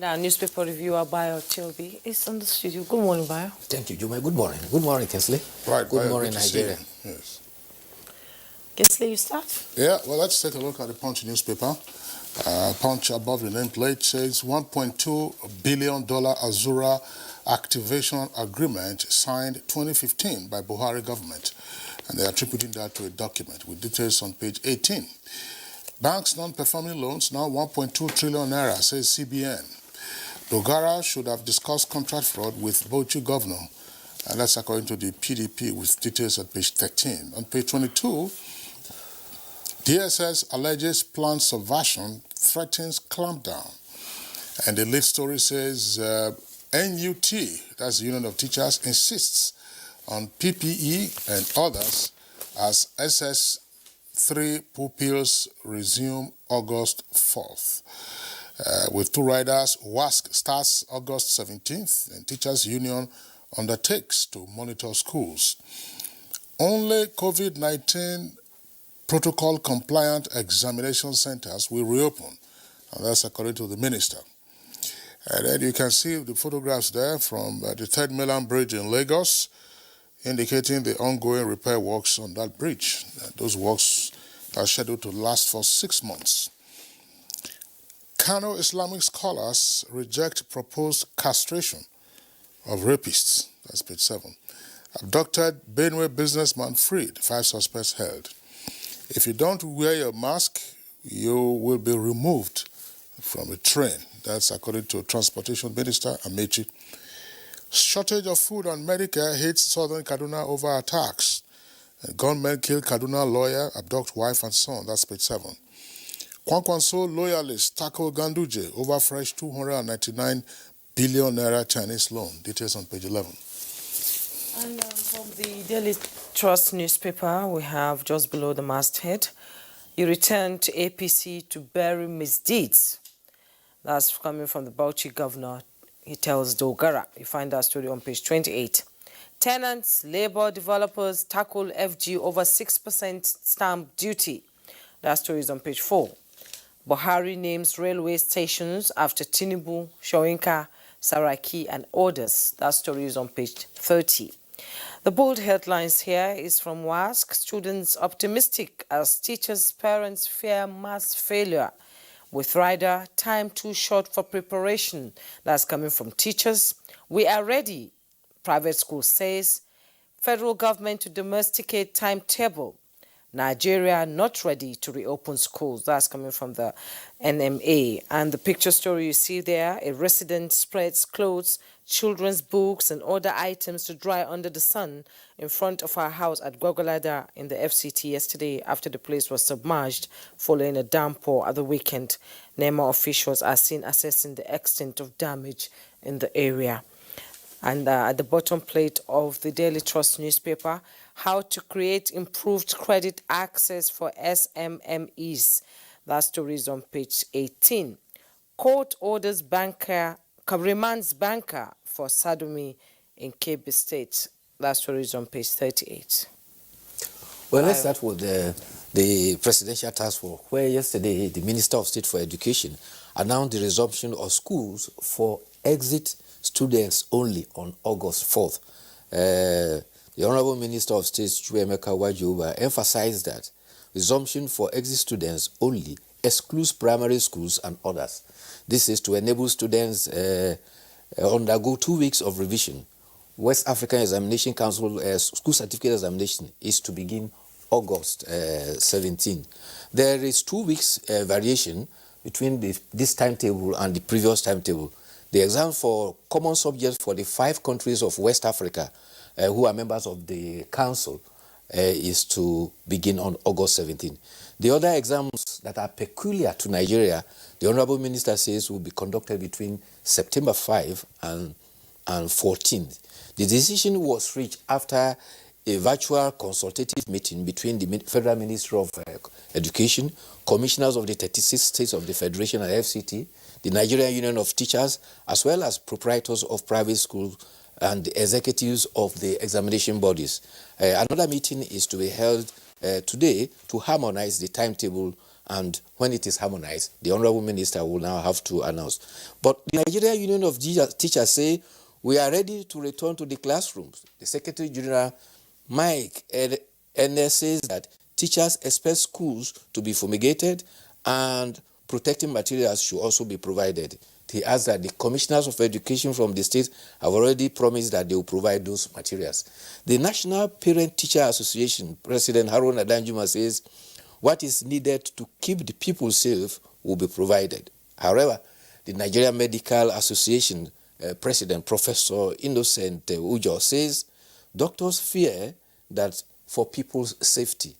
Now, newspaper reviewer Bayo Tilby is on the studio. Good morning, Bayo. Thank you, Juma. Good morning. Good morning, Kinsley. Right, good morning, Nigeria. Yes. Kinsley, you start? Yeah, well, let's take a look at the Punch newspaper. Punch above the nameplate says $1.2 billion Azura activation agreement signed 2015 by Buhari government. And they are attributing that to a document with details on page 18. Banks non-performing loans now 1.2 trillion naira, says CBN. Dogara should have discussed contract fraud with Bauchi governor, and that's according to the PDP with details at page 13. On page 22, DSS alleges planned subversion threatens clampdown. And the lead story says NUT, that's the Union of Teachers, insists on PPE and others as SS3 pupils resume August 4th. With two riders, WASC starts August 17th, and Teachers Union undertakes to monitor schools. Only COVID-19 protocol-compliant examination centers will reopen, and that's according to the minister. And then you can see the photographs there from the Third Mainland Bridge in Lagos, indicating the ongoing repair works on that bridge. Those works are scheduled to last for 6 months. Kano Islamic scholars reject proposed castration of rapists. That's page 7. Abducted Benue businessman freed, 5 suspects held. If you don't wear your mask, you will be removed from a train. That's according to Transportation Minister Amechi. Shortage of food and Medicare hits southern Kaduna over attacks. Gunmen kill Kaduna lawyer, abduct wife and son. That's page 7. Kwankwanso loyalists tackle Ganduje over fresh 299 billion naira Chinese loan. Details on page 11. And from the Daily Trust newspaper, we have just below the masthead, you return to APC to bury misdeeds. That's coming from the Bauchi governor. He tells Dogara. You find that story on page 28. Tenants, labor developers tackle FG over 6% stamp duty. That story is on page 4. Buhari names railway stations after Tinubu, Shoinka, Saraki, and others. That story is on page 30. The bold headlines here is from WASC. Students optimistic as teachers' parents fear mass failure. With rider, time too short for preparation. That's coming from teachers. We are ready, private school says. Federal government to domesticate timetable. Nigeria not ready to reopen schools. That's coming from the NMA. And the picture story you see there, a resident spreads clothes, children's books and other items to dry under the sun in front of our house at Gogolada in the FCT yesterday after the place was submerged following a downpour at the weekend. NEMA officials are seen assessing the extent of damage in the area. And at the bottom plate of the Daily Trust newspaper, how to create improved credit access for SMMEs. That story is on page 18. Court orders banker, remands banker for sodomy in Kebbi State. That story is on page 38. Well, let's start with the Presidential Task Force, where yesterday the Minister of State for Education announced the resumption of schools for exit students only on August 4th. The Honorable Minister of State, Chuemeka Wajuba, emphasized that resumption for exit students only excludes primary schools and others. This is to enable students undergo 2 weeks of revision. West African Examination Council school certificate examination is to begin August 17. There is 2 weeks variation between this timetable and the previous timetable. The exam for common subjects for the 5 countries of West Africa who are members of the council is to begin on August 17. The other exams that are peculiar to Nigeria, the Honorable Minister says will be conducted between September 5 and 14. The decision was reached after a virtual consultative meeting between the Federal Ministry of Education, commissioners of the 36 states of the Federation and FCT, the Nigerian Union of Teachers, as well as proprietors of private schools and the executives of the examination bodies. Another meeting is to be held today to harmonize the timetable, and when it is harmonized, the Honorable Minister will now have to announce. But the Nigerian Union of Teachers say, we are ready to return to the classrooms. The Secretary General, Mike Ennis, says that teachers expect schools to be fumigated and protective materials should also be provided. He adds that the commissioners of education from the state have already promised that they will provide those materials. The National Parent-Teacher Association President Haruna Danjuma says what is needed to keep the people safe will be provided. However, the Nigerian Medical Association President Professor Innocent Ujo says doctors fear that for people's safety.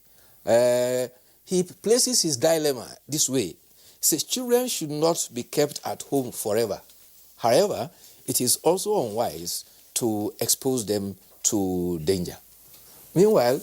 He places his dilemma this way. He says children should not be kept at home forever. However, it is also unwise to expose them to danger. Meanwhile,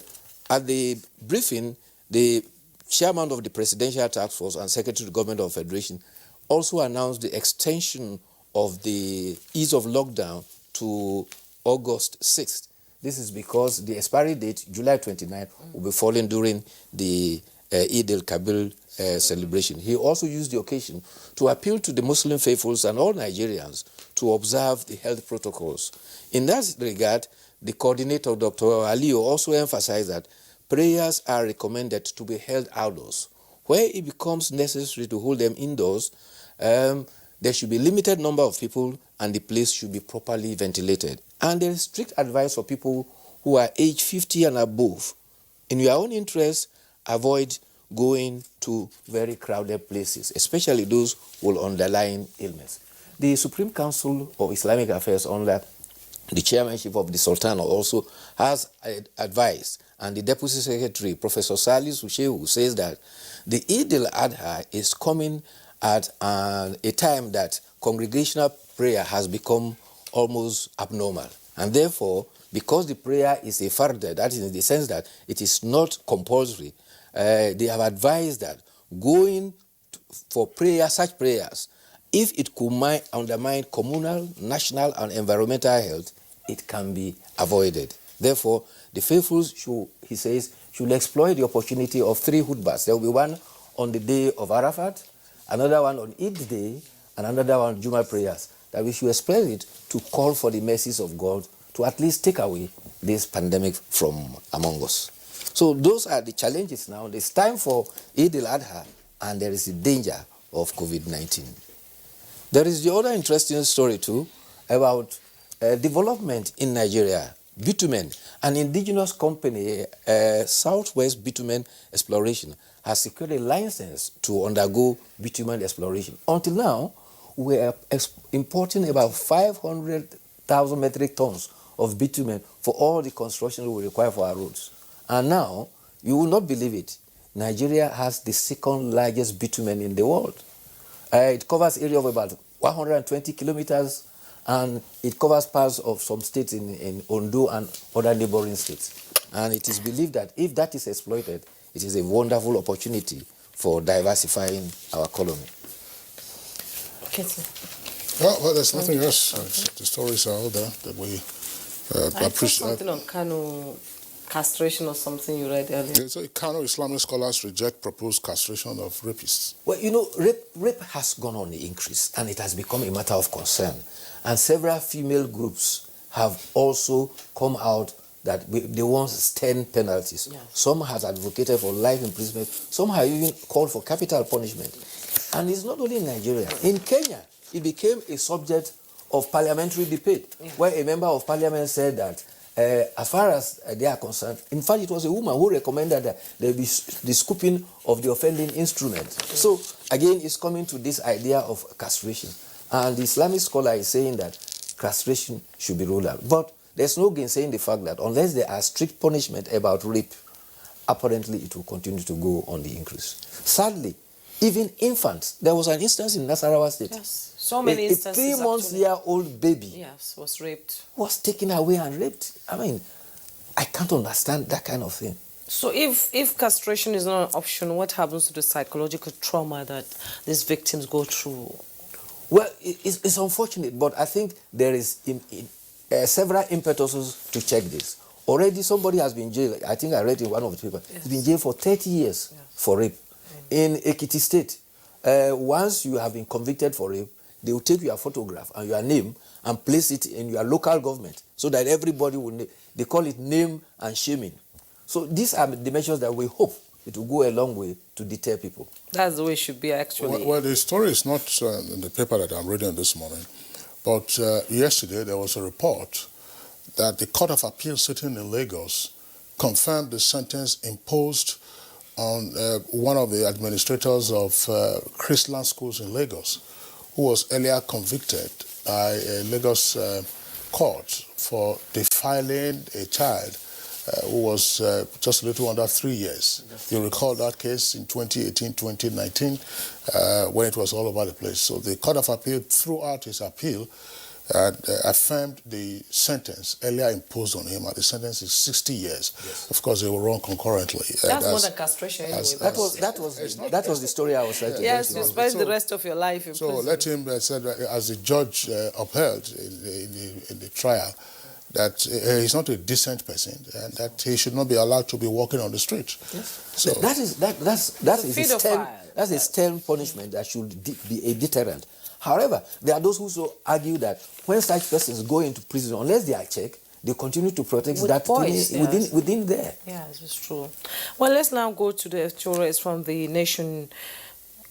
at the briefing, the chairman of the Presidential Task Force and Secretary of the Government of Federation also announced the extension of the ease of lockdown to August 6th. This is because the expiry date, July 29th, will be falling during the Eid al-Kabir celebration. He also used the occasion to appeal to the Muslim faithfuls and all Nigerians to observe the health protocols. In that regard, the coordinator, Dr. Aliyu, also emphasized that prayers are recommended to be held outdoors. Where it becomes necessary to hold them indoors, there should be a limited number of people and the place should be properly ventilated. And there is strict advice for people who are age 50 and above. In your own interest, avoid going to very crowded places, especially those with underlying illness. The Supreme Council of Islamic Affairs, under the chairmanship of the Sultan, also has advised, and the Deputy Secretary, Professor Salis Ushehu, says that the Eid al-Adha is coming at a time that congregational prayer has become almost abnormal. And therefore, because the prayer is a farda, that is in the sense that it is not compulsory, they have advised that going for prayer, such prayers, if it could undermine communal, national, and environmental health, it can be avoided. Therefore, the faithful should, he says, should exploit the opportunity of 3 khutbahs. There will be one on the day of Arafat, another one on Eid Day, and another one on Jummah prayers. That we should exploit it to call for the mercies of God to at least take away this pandemic from among us. So those are the challenges now. It's time for Eid al-Adha, and there is a danger of COVID-19. There is the other interesting story too about development in Nigeria. Bitumen, an indigenous company, Southwest Bitumen Exploration, has secured a license to undergo bitumen exploration. Until now, we are importing about 500,000 metric tons of bitumen for all the construction we require for our roads. And now, you will not believe it, Nigeria has the 2nd largest bitumen in the world. It covers an area of about 120 kilometers, and it covers parts of some states in Ondo and other neighboring states. And it is believed that if that is exploited, it is a wonderful opportunity for diversifying our economy. Okay, sir. Well, there's nothing else. The stories are all there that we appreciate. Something on Kano castration or something you read earlier. So Kano Islamic scholars reject proposed castration of rapists. Well, you know, rape has gone on the increase, and it has become a matter of concern. And several female groups have also come out that they want stern penalties. Yeah. Some have advocated for life imprisonment. Some have even called for capital punishment. And it's not only in Nigeria. In Kenya, it became a subject of parliamentary debate, where a member of parliament said that as far as they are concerned, in fact, it was a woman who recommended that there be the scooping of the offending instrument. So, again, it's coming to this idea of castration. And the Islamic scholar is saying that castration should be ruled out. But there's no gainsaying the fact that unless there are strict punishment about rape, apparently it will continue to go on the increase. Sadly, even infants, there was an instance in Nasarawa State. Yes, so many instances. A 3-month-old baby, yes, was raped. Was taken away and raped. I mean, I can't understand that kind of thing. So if castration is not an option, what happens to the psychological trauma that these victims go through? Well, it's unfortunate, but I think there is several impetuses to check this. Already somebody has been jailed. I think I read in one of the papers. Yes. He's been jailed for 30 years for rape. In Ekiti State, once you have been convicted for rape, they will take your photograph and your name and place it in your local government so that everybody will know. They call it name and shaming. So these are the measures that we hope it will go a long way to deter people. That's the way it should be, actually. Well, the story is not in the paper that I'm reading this morning, but yesterday there was a report that the Court of Appeal sitting in Lagos confirmed the sentence imposed on one of the administrators of Chrisland schools in Lagos, who was earlier convicted by a Lagos court for defiling a child who was just a little under 3 years. You recall that case in 2018, 2019, when it was all over the place. So the Court of Appeal, throughout his appeal, affirmed the sentence earlier imposed on him, and the sentence is 60 years. Yes. Of course, they were run concurrently. That's more than castration anyway. That was the story I was trying to Yes, mention. you spend the rest of your life in So prison. let him said that as the judge upheld in the trial, that he's not a decent person and that he should not be allowed to be walking on the street. Yes. So That's a stern punishment that should be a deterrent. However, there are those who so argue that when such persons go into prison, unless they are checked, they continue to protect With that boys, within there. Yes, it's true. Well, let's now go to the stories from the Nation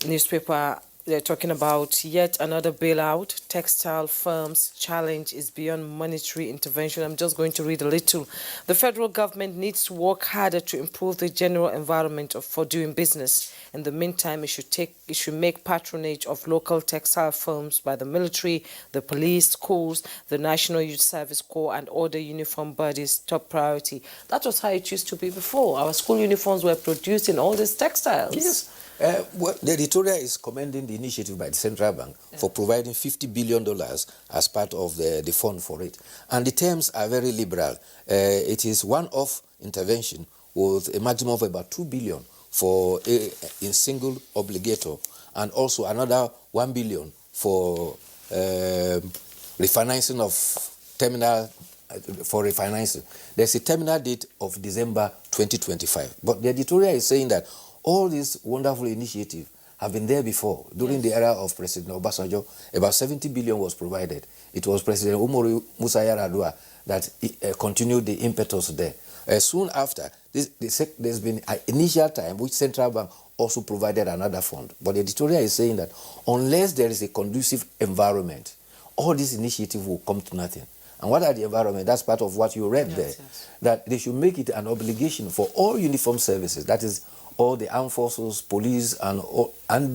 newspaper. They're talking about yet another bailout. Textile firms' challenge is beyond monetary intervention. I'm just going to read a little. The federal government needs to work harder to improve the general environment for doing business. In the meantime, it should make patronage of local textile firms by the military, the police, schools, the National Youth Service Corps, and other uniform bodies top priority. That was how it used to be before. Our school uniforms were produced in all these textiles. Yes. Well, the editorial is commending the initiative by the central bank for providing $50 billion as part of the fund for it. And the terms are very liberal. It is one-off intervention with a maximum of about $2 billion for in single obligator, and also another $1 billion for refinancing of terminal for refinancing. There's a terminal date of December 2025. But the editorial is saying that all these wonderful initiatives have been there before. During the era of President Obasanjo, about 70 billion was provided. It was President Umaru Musa Yar'Adua that continued the impetus there. Soon after, there's been an initial time which central bank also provided another fund. But the editorial is saying that unless there is a conducive environment, all these initiatives will come to nothing. And what are the environment? That's part of what you read there. Yes. That they should make it an obligation for all uniform services, that is, all the armed forces, police, and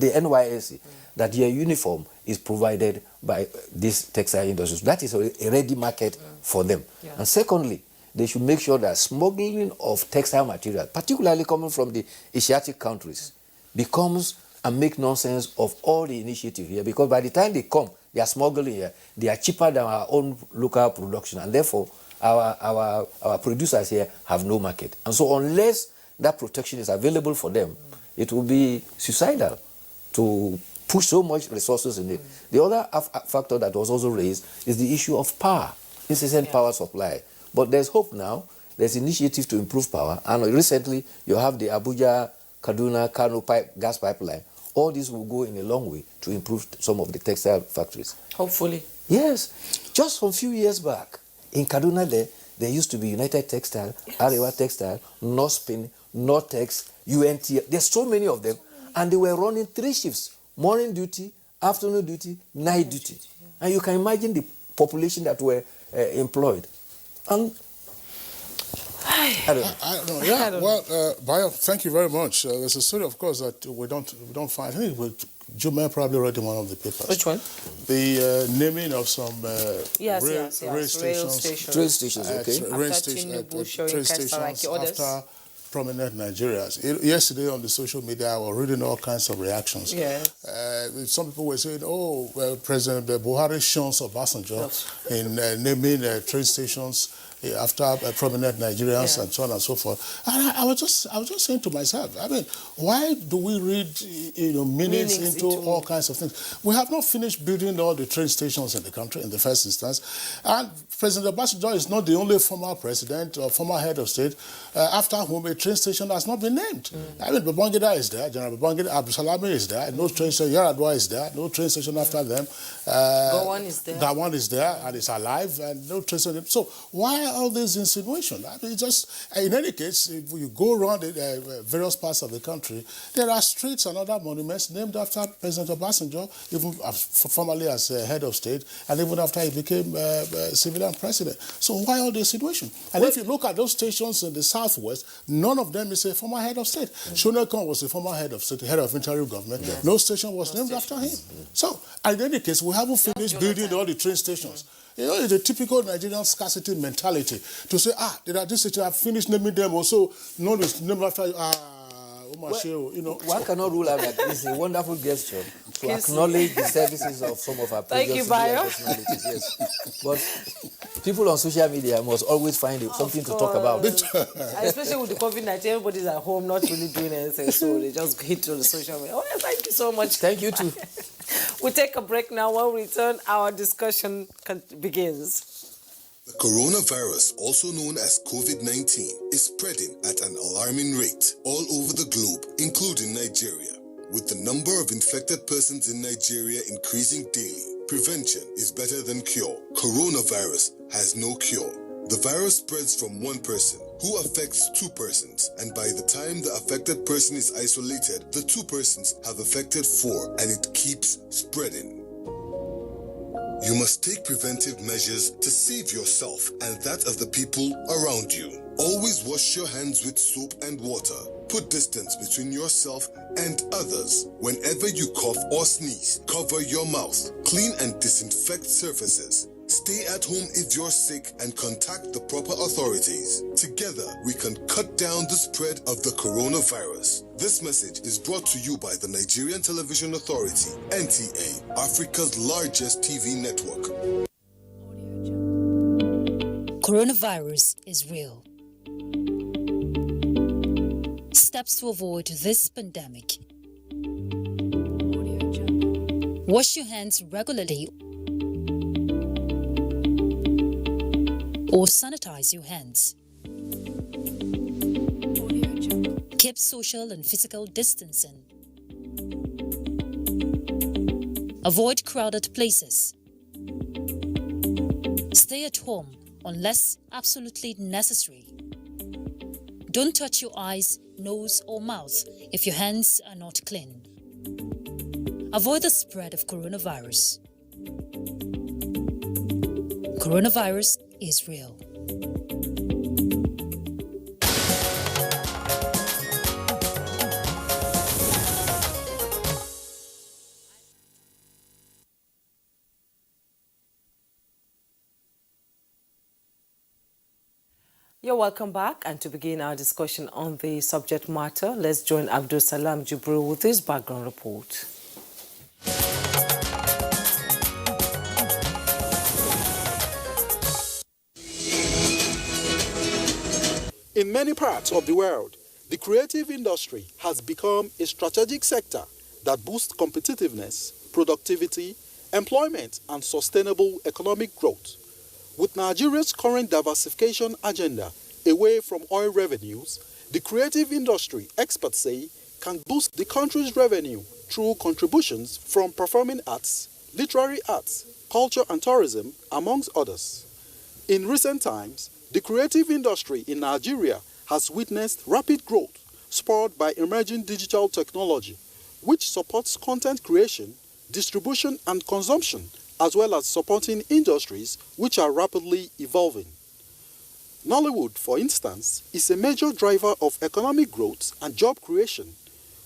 the NYSC, that their uniform is provided by these textile industries. That is a ready market for them. Yeah. And secondly, they should make sure that smuggling of textile material, particularly coming from the Asiatic countries, becomes and make nonsense of all the initiative here, because by the time they come, they are smuggling here, they are cheaper than our own local production, and therefore our producers here have no market. And so unless that protection is available for them, it will be suicidal to push so much resources in it. The other factor that was also raised is the issue of power, incessant power supply. But there's hope now. There's initiative to improve power, and recently you have the Abuja, Kaduna, Kano gas pipeline. All this will go in a long way to improve some of the textile factories. Hopefully. Yes. Just from a few years back, in Kaduna there used to be United Textile, Arewa Textile, Norspin, Nortex, UNT. There's so many of them, and they were running 3 shifts: morning duty, afternoon duty, night duty. And you can imagine the population that were employed. And I don't know. Yeah, well, Bayo, thank you very much. There's a story, of course, that we don't find. I think Jume probably read in one of the papers. Which one? The naming of some rail stations. Train stations, okay. Train stations after prominent Nigerians. Yesterday on the social media, I was reading all kinds of reactions. Yes. Some people were saying, President Buhari shuns Obasanjo in naming train stations after prominent Nigerians and so on and so forth. And I was just saying to myself, I mean, why do we read meanings into all kinds of things? We have not finished building all the train stations in the country in the first instance. And President Obasanjo is not the only former president or former head of state after whom a train station has not been named. I mean, Babangida is there, General Babangida, Abdulsalami is there, no train station, Yaradua is there, no train station after them. Gowon is there. Gowon is there and is alive and no trace of him. So why all these insinuations? I mean, just in any case, if you go around various parts of the country, there are streets and other monuments named after President Obasanjo, even formerly as head of state, and even after he became civilian president. So why all this situation? And if you look at those stations in the southwest, none of them is a former head of state. Shonekon was a former head of state, head of interim government. Yes. No station was named after him. So in any case, we haven't finished building all the train stations. You know, it's a typical Nigerian scarcity mentality to say, there are these stations, I've finished naming them, also none is named after one cannot rule out that it's a wonderful gesture to acknowledge the services of some of our previous personalities. Yes. But people on social media must always find something to talk about. Especially with the COVID-19, everybody's at home not really doing anything, so they just hit to the social media. Oh, thank you so much. Thank you too. We'll take a break now. When we return, our discussion begins. The coronavirus, also known as COVID-19, is spreading at an alarming rate all over the globe, including Nigeria. With the number of infected persons in Nigeria increasing daily, prevention is better than cure. Coronavirus has no cure. The virus spreads from one person, who affects two persons, and by the time the affected person is isolated, the two persons have affected four, and it keeps spreading. You must take preventive measures to save yourself and that of the people around you. Always wash your hands with soap and water. Put distance between yourself and others. Whenever you cough or sneeze, cover your mouth. Clean and disinfect surfaces. Stay at home if you're sick and contact the proper authorities. Together, we can cut down the spread of the coronavirus. This message is brought to you by the Nigerian Television Authority, NTA, Africa's largest TV network. Coronavirus is real. Steps to avoid this pandemic. Wash your hands regularly or sanitize your hands. Keep social and physical distancing. Avoid crowded places. Stay at home unless absolutely necessary. Don't touch your eyes, nose, or mouth if your hands are not clean. Avoid the spread of coronavirus. Coronavirus is real. You're welcome back, and to begin our discussion on the subject matter, let's join Abdul Salam Jibril with his background report. In many parts of the world, the creative industry has become a strategic sector that boosts competitiveness, productivity, employment, and sustainable economic growth. With Nigeria's current diversification agenda away from oil revenues, the creative industry, experts say, can boost the country's revenue through contributions from performing arts, literary arts, culture and tourism, amongst others. In recent times, the creative industry in Nigeria has witnessed rapid growth spurred by emerging digital technology, which supports content creation, distribution and consumption, as well as supporting industries which are rapidly evolving. Nollywood, for instance, is a major driver of economic growth and job creation.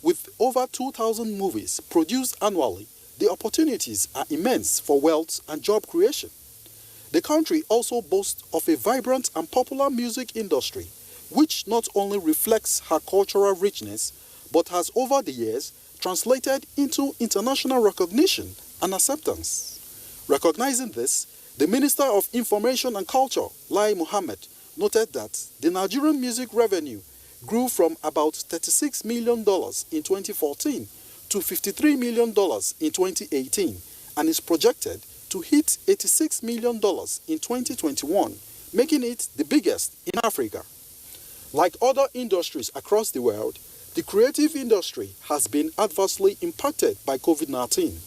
With over 2,000 movies produced annually, the opportunities are immense for wealth and job creation. The country also boasts of a vibrant and popular music industry, which not only reflects her cultural richness, but has over the years translated into international recognition and acceptance. Recognizing this, the Minister of Information and Culture, Lai Mohammed, noted that the Nigerian music revenue grew from about $36 million in 2014 to $53 million in 2018 and is projected to hit $86 million in 2021, making it the biggest in Africa. Like other industries across the world, the creative industry has been adversely impacted by COVID-19.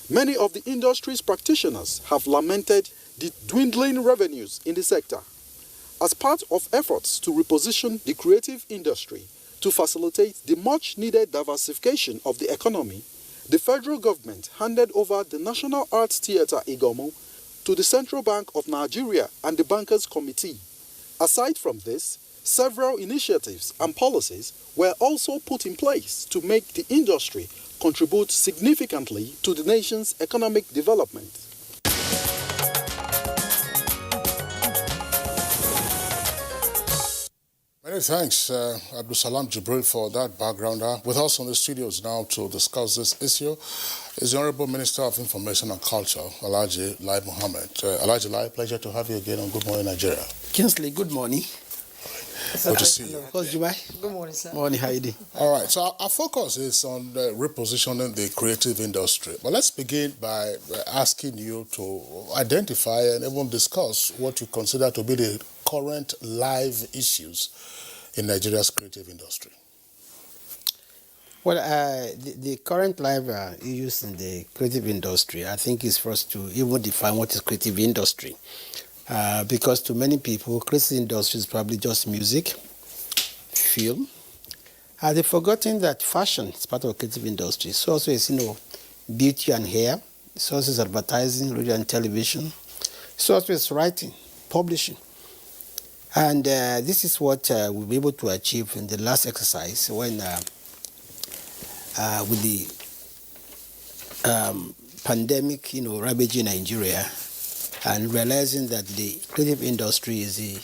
Many of the industry's practitioners have lamented the dwindling revenues in the sector. As part of efforts to reposition the creative industry to facilitate the much-needed diversification of the economy, the federal government handed over the National Arts Theatre Igomo to the Central Bank of Nigeria and the Bankers Committee. Aside from this, several initiatives and policies were also put in place to make the industry contribute significantly to the nation's economic development. Many thanks, Abdul Salam Jibril, for that backgrounder. With us on the studios now to discuss this issue is the Honorable Minister of Information and Culture, Alhaji Lai Mohammed. Alhaji Lai, pleasure to have you again on Good Morning Nigeria. Kinsley, good morning. Good to see you. Good morning, sir. Morning, how you doing? All right, so our focus is on repositioning the creative industry. But let's begin by asking you to identify and even discuss what you consider to be the current live issues in Nigeria's creative industry. Well, the current live issues in the creative industry, I think, is for us to even define what is creative industry. Because to many people, creative industry is probably just music, film. They've forgotten that fashion is part of creative industry. So also is, beauty and hair. So also is advertising, radio and television. So also is writing, publishing. And this is what we were able to achieve in the last exercise when with the pandemic, ravaging Nigeria, and realizing that the creative industry is the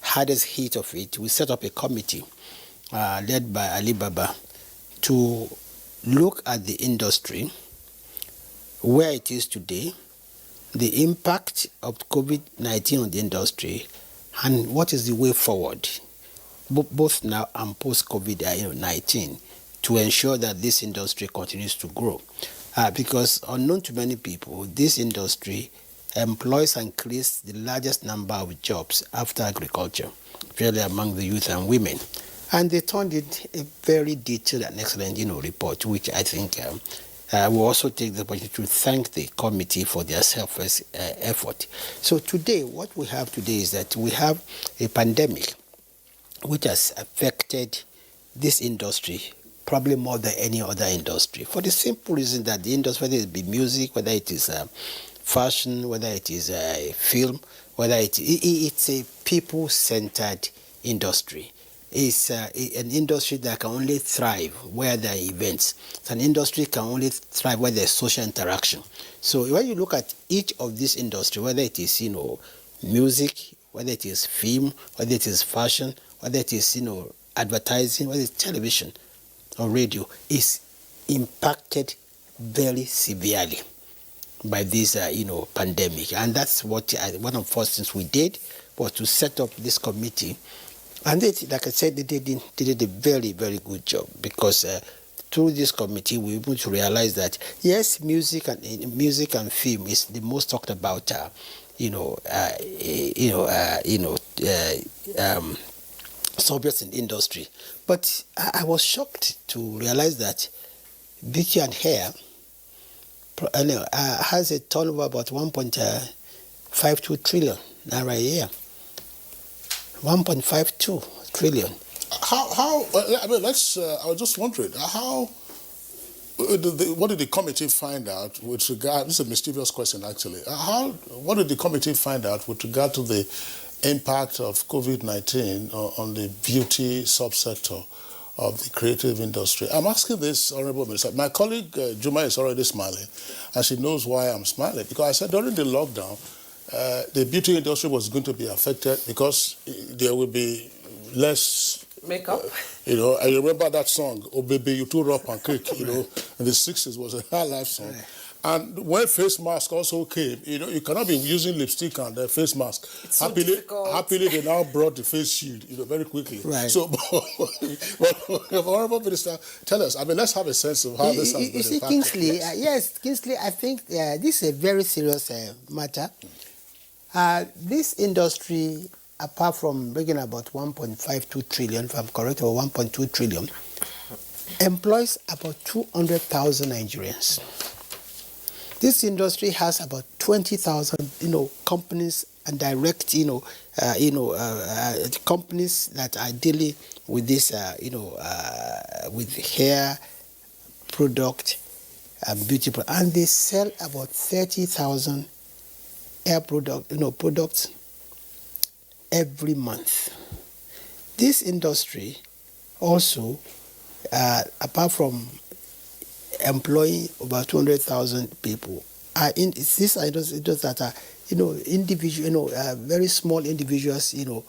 hardest hit of it, we set up a committee led by Ali Baba to look at the industry, where it is today, the impact of COVID-19 on the industry, and what is the way forward, both now and post-COVID-19, to ensure that this industry continues to grow. Because unknown to many people, this industry employs and creates the largest number of jobs after agriculture, really among the youth and women. And they turned it a very detailed and excellent, report, which I think we'll also take the opportunity to thank the committee for their selfless effort. So today, what we have today is that we have a pandemic which has affected this industry probably more than any other industry, for the simple reason that the industry, whether it be music, whether it is fashion, whether it is film, whether it's a people-centered industry. It's an industry that can only thrive where there are events. It's an industry that can only thrive where there's social interaction. So when you look at each of these industries, whether it is music, whether it is film, whether it is fashion, whether it is advertising, whether it's television or radio, is impacted very severely by this pandemic. And that's what one of the first things we did was to set up this committee. And they, like I said, they did a very, very good job, because through this committee we were able to realize that yes, music and film is the most talked about subjects in the industry. But I was shocked to realize that beauty and hair has a turnover about 1.52 trillion naira a year. 1.52 trillion. How? I mean, I was just wondering how. What did the committee find out with regard? This is a mischievous question, actually. What did the committee find out with regard to the impact of COVID-19 on the beauty subsector of the creative industry? I'm asking this, Honorable Minister. My colleague Juma is already smiling, and she knows why I'm smiling, because I said during the lockdown, the beauty industry was going to be affected because there will be less makeup. I remember that song, "Oh Baby, You Too Rough and Quick." In the 60s was a high life song, And when face mask also came, you cannot be using lipstick and face mask. It's so difficult. Happily, they now brought the face shield, very quickly. Right. So, but Honorable Minister, tell us. I mean, let's have a sense of how this has been see, impacted. Kingsley, yes, Kingsley, I think this is a very serious matter. This industry, apart from bringing about 1.52 trillion, if I'm correct, or 1.2 trillion, employs about 200,000 Nigerians. This industry has about 20,000, companies and direct, companies that are dealing with this, with hair product and beauty product, and they sell about 30,000 hair products every month. This industry also, apart from employing about 200,000 people, these are industries that are, individual, very small individuals, are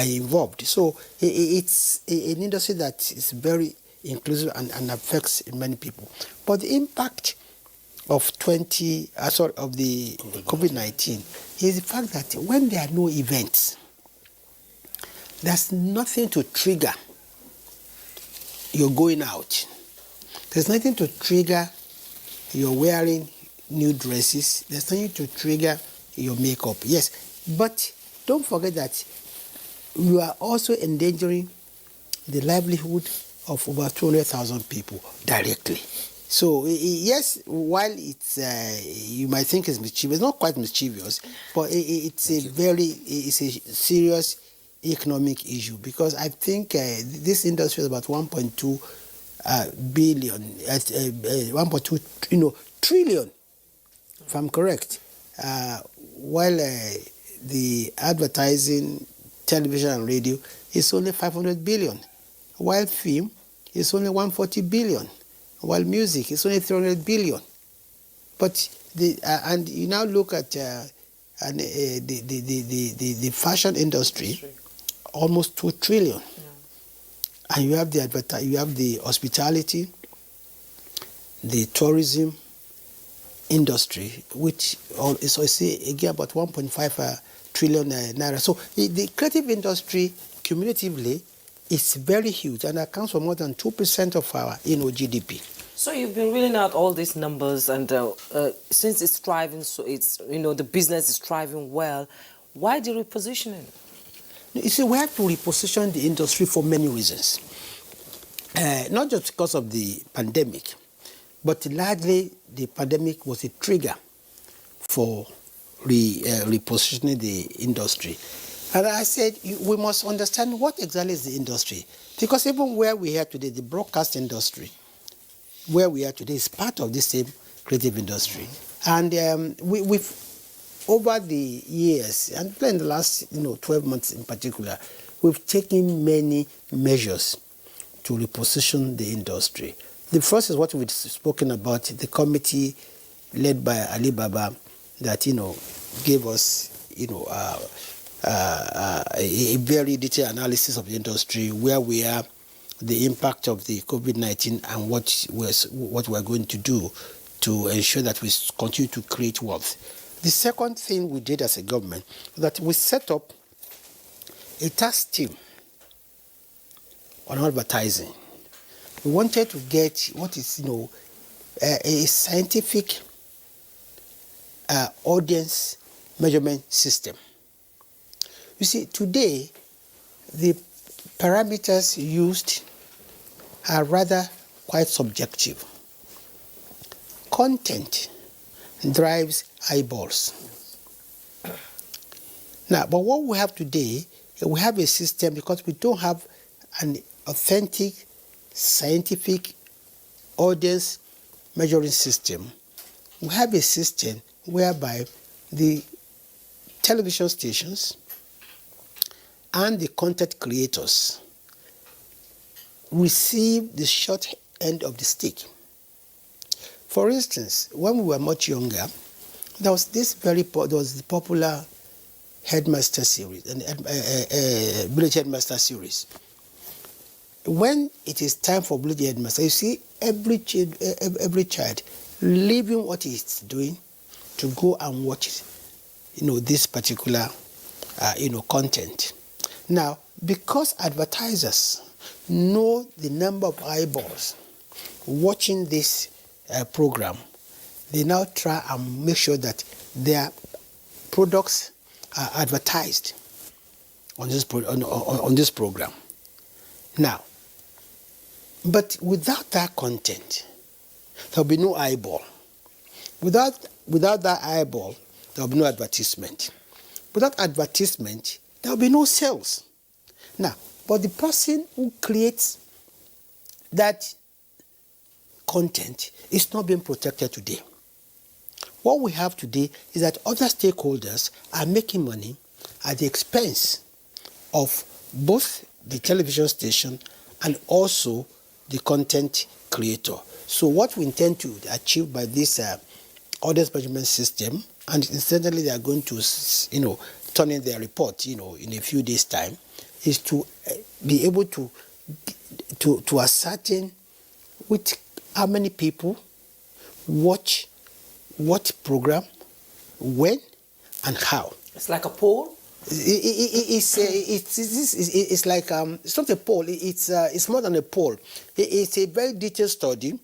involved. So it's an industry that is very inclusive and affects many people. But the impact of the COVID-19 is the fact that when there are no events, there's nothing to trigger your going out. There's nothing to trigger your wearing new dresses. There's nothing to trigger your makeup. Yes, but don't forget that you are also endangering the livelihood of over 200,000 people directly. So yes, while it's you might think it's mischievous, it's not quite mischievous, but it's a serious economic issue, because I think this industry is about 1.2 billion, 1.2 trillion, if I'm correct. While the advertising, television and radio is only 500 billion, while film is only 140 billion, while music is only 300 billion. But and you now look at the fashion industry, almost 2 trillion. Yeah. And you have the hospitality, the tourism industry, which is again about 1.5 trillion naira. So the creative industry cumulatively is very huge and accounts for more than 2% of our GDP. So you've been reading out all these numbers, and since it's thriving, so it's the business is thriving well. Why the repositioning? You see, we have to reposition the industry for many reasons. Not just because of the pandemic, but largely the pandemic was a trigger for repositioning the industry. And I said, we must understand what exactly is the industry. Because even where we are today, the broadcast industry, where we are today is part of the same creative industry. And we've, over the years, and in the last 12 months in particular, we've taken many measures to reposition the industry. The first is what we've spoken about, the committee led by Ali Baba that gave us a very detailed analysis of the industry, where we are, the impact of the COVID-19, and what we're going to do to ensure that we continue to create wealth. The second thing we did as a government was that we set up a task team on advertising. We wanted to get what is a scientific audience measurement system. You see, today the parameters used are rather quite subjective. Content drives eyeballs. Now, but what we have today, we have a system, because we don't have an authentic scientific audience measuring system. We have a system whereby the television stations and the content creators receive the short end of the stick. For instance, when we were much younger, there was the popular headmaster series, and village headmaster series. when it is time for Blue Headmaster, you see every child leaving what he's doing to go and watch, this particular, content. Now, because advertisers know the number of eyeballs watching this program, they now try and make sure that their products are advertised on this program. Now, but without that content, there will be no eyeball. Without that eyeball, there will be no advertisement. Without advertisement, there will be no sales. Now, but the person who creates that content is not being protected today. What we have today is that other stakeholders are making money at the expense of both the television station and also the content creator. So what we intend to achieve by this audience measurement system, and incidentally they are going to, turn in their report, in a few days' time, is to be able to ascertain how many people watch what program, when, and how. It's like a poll? It's like it's not a poll. It's more than a poll. It's a very detailed study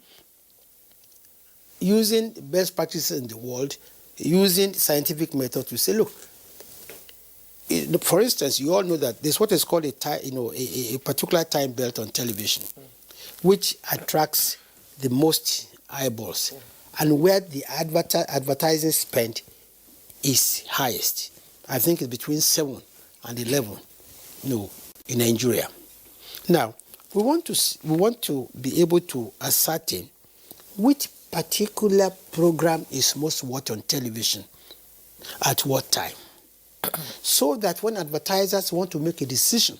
using best practices in the world, using scientific methods to say, look. For instance, you all know that there's what is called a particular time belt on television, which attracts the most eyeballs, and where the advertising spend is highest. I think it's between 7 and 11, in Nigeria. Now, we want to be able to ascertain which particular program is most watched on television at what time, so that when advertisers want to make a decision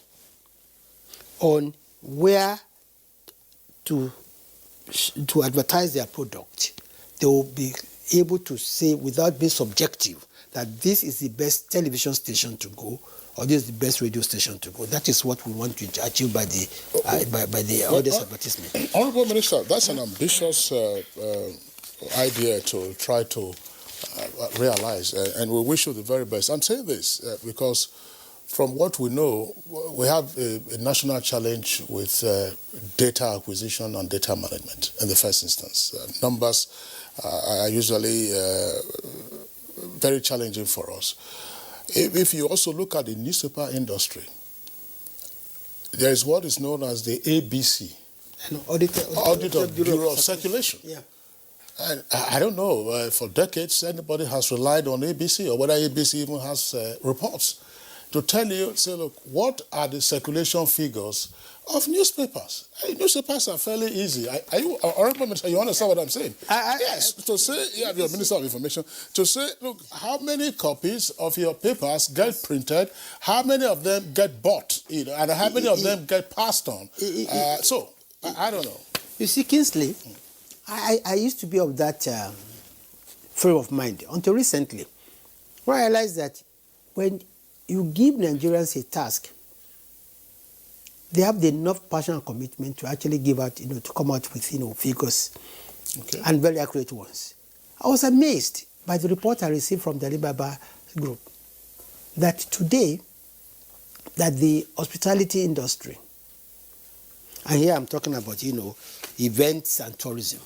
on where to advertise their product, they will be able to say without being subjective that this is the best television station to go, or this is the best radio station to go. That is what we want to achieve by the audience advertisement. Honourable Minister, that's an ambitious idea to try to realize, and we wish you the very best. I'm saying this because from what we know, we have a national challenge with data acquisition and data management in the first instance. Numbers are usually very challenging for us. If you also look at the newspaper industry, there is what is known as the ABC, Auditor Bureau of Circulation. Yeah. And I don't know, for decades, anybody has relied on ABC, or whether ABC even has reports to tell you, say, look, what are the circulation figures of newspapers? Newspapers are fairly easy. Are you understand what I'm saying? Yes, to say, you have your Minister of Information, to say, look, how many copies of your papers get printed, how many of them get bought, and how many of them get passed on. So, I don't know. You see, Kingsley, I used to be of that frame of mind until recently, where I realized that when you give Nigerians a task, they have enough passion and commitment to actually give out, to come out with, figures, and very accurate ones. I was amazed by the report I received from the Alibaba group that today, that the hospitality industry, and here I'm talking about, events and tourism,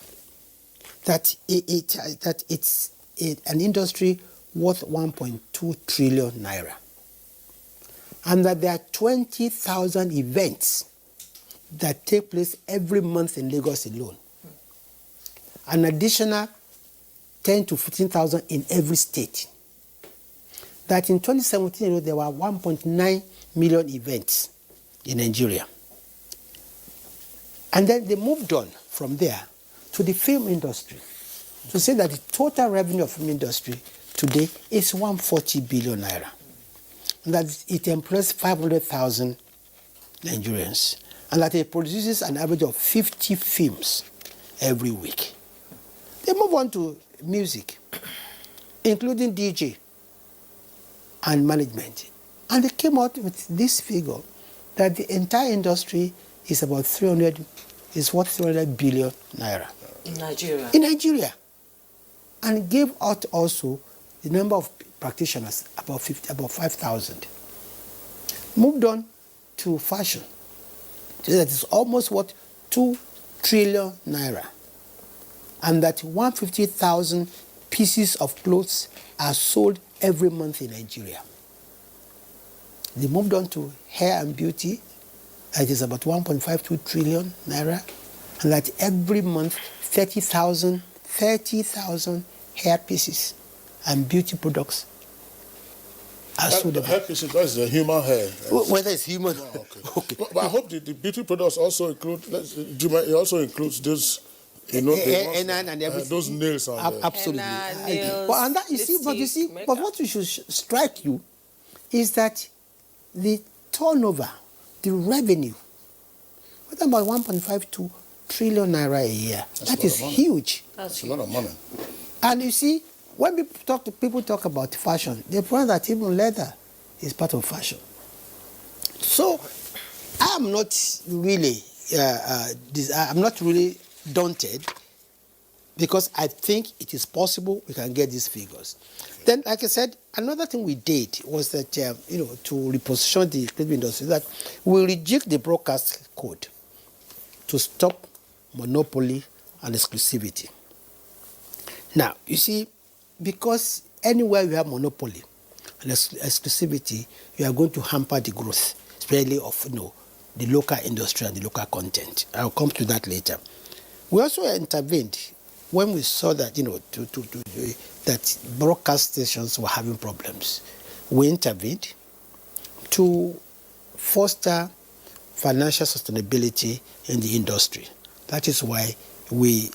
that it's an industry worth 1.2 trillion naira. And that there are 20,000 events that take place every month in Lagos alone. An additional 10 to 15,000 in every state. That in 2017, there were 1.9 million events in Nigeria. And then they moved on from there to the film industry to say that the total revenue of the film industry today is 140 billion naira. And that it employs 500,000 Nigerians, and that it produces an average of 50 films every week. They move on to music, including DJ and management. And they came out with this figure that the entire industry is about 300 billion naira. In Nigeria? In Nigeria. And gave out also the number of practitioners, about 5,000. Moved on to fashion. So that is almost what 2 trillion naira. And that 150,000 pieces of clothes are sold every month in Nigeria. They moved on to hair and beauty. It is about 1.52 trillion naira. And that every month 30,000 hair pieces and beauty products are sold. Hair pieces, that's the human hair. Whether it's human. Oh, okay. But I hope the beauty products also include, it also includes those, and everything. Those nails. Absolutely. Nails, But what should strike you is that the turnover, the revenue, what about 1.52 trillion naira a year? That is huge. That's a lot of money. And you see, when people talk about fashion, they point that even leather is part of fashion. So I'm not really daunted, because I think it is possible we can get these figures. Then, like I said, another thing we did was that, to reposition the creative industry, that we reject the broadcast code to stop monopoly and exclusivity. Now, you see, because anywhere you have monopoly and exclusivity, you are going to hamper the growth, especially of the local industry and the local content. I'll come to that later. We also intervened when we saw that that broadcast stations were having problems. We intervened to foster financial sustainability in the industry. That is why we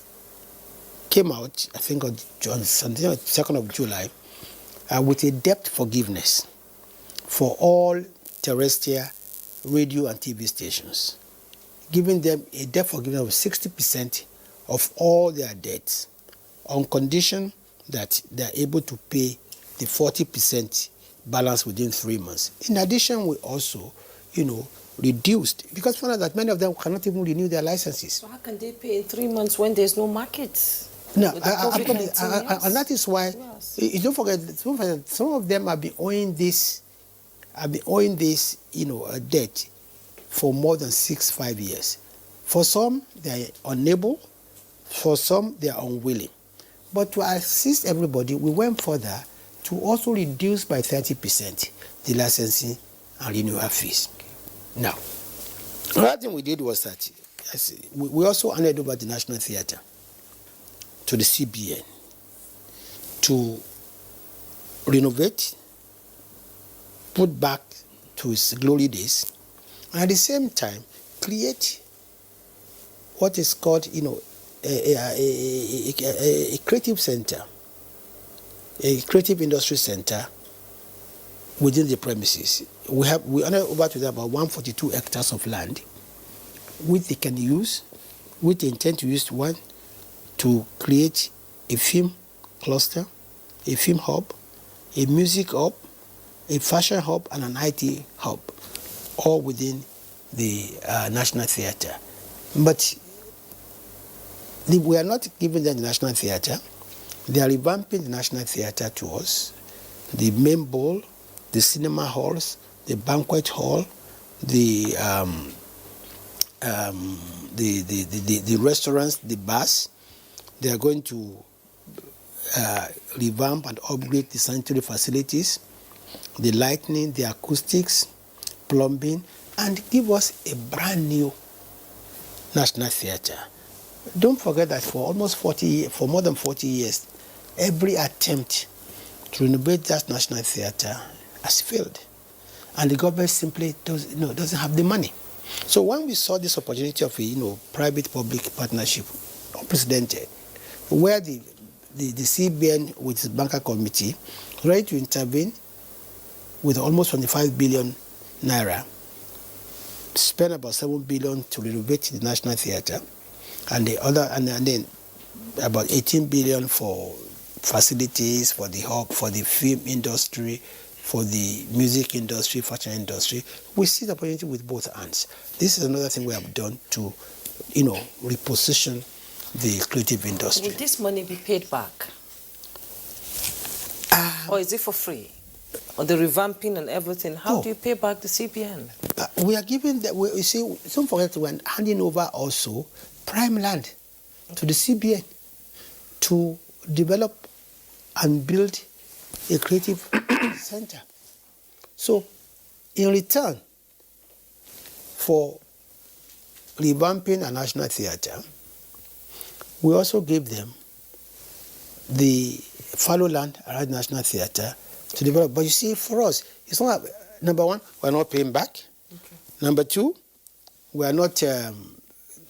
came out, I think on the 2nd of July, with a debt forgiveness for all terrestrial radio and TV stations, giving them a debt forgiveness of 60% of all their debts, on condition that they are able to pay the 40% balance within 3 months. In addition, we also, reduced, because we found out that many of them cannot even renew their licenses. So how can they pay in 3 months when there's no market? No, and that is why, you don't forget, some of them have been owing this, debt for more than 5 years. For some, they are unable. For some, they are unwilling. But to assist everybody, we went further to also reduce by 30% the licensing and renewal fees. Now, another thing we did was that we also handed over the National Theatre to the CBN to renovate, put back to its glory days, and at the same time create what is called, a creative center, a creative industry center within the premises. We handed over to them about 142 hectares of land, which they can use, which they intend to use to create a film cluster, a film hub, a music hub, a fashion hub, and an IT hub, all within the National Theatre. But we are not giving them the National Theatre. They are revamping the National Theatre to us. The main bowl, the cinema halls, the banquet hall, the restaurants, the bars. They are going to revamp and upgrade the sanitary facilities, the lighting, the acoustics, plumbing, and give us a brand new National Theatre. Don't forget that for more than 40 years, every attempt to renovate that National Theatre has failed. And the government simply doesn't have the money. So when we saw this opportunity of a private-public partnership, unprecedented, where the CBN with its banker committee ready to intervene with almost 25 billion naira, spend about 7 billion to renovate the National Theatre, and then about 18 billion for facilities, for the hub, for the film industry, for the music industry, fashion industry. We see the opportunity with both hands. This is another thing we have done to, reposition the creative industry. Will this money be paid back? Or is it for free? On the revamping and everything, how do you pay back the CBN? We are giving that. You see, don't forget we're handing over also prime land to the CBN to develop and build a creative center. So, in return for revamping a national theatre, we also gave them the fallow land around the National Theatre to develop. But you see, for us, it's not, number one, we're not paying back. Okay. Number two, we are not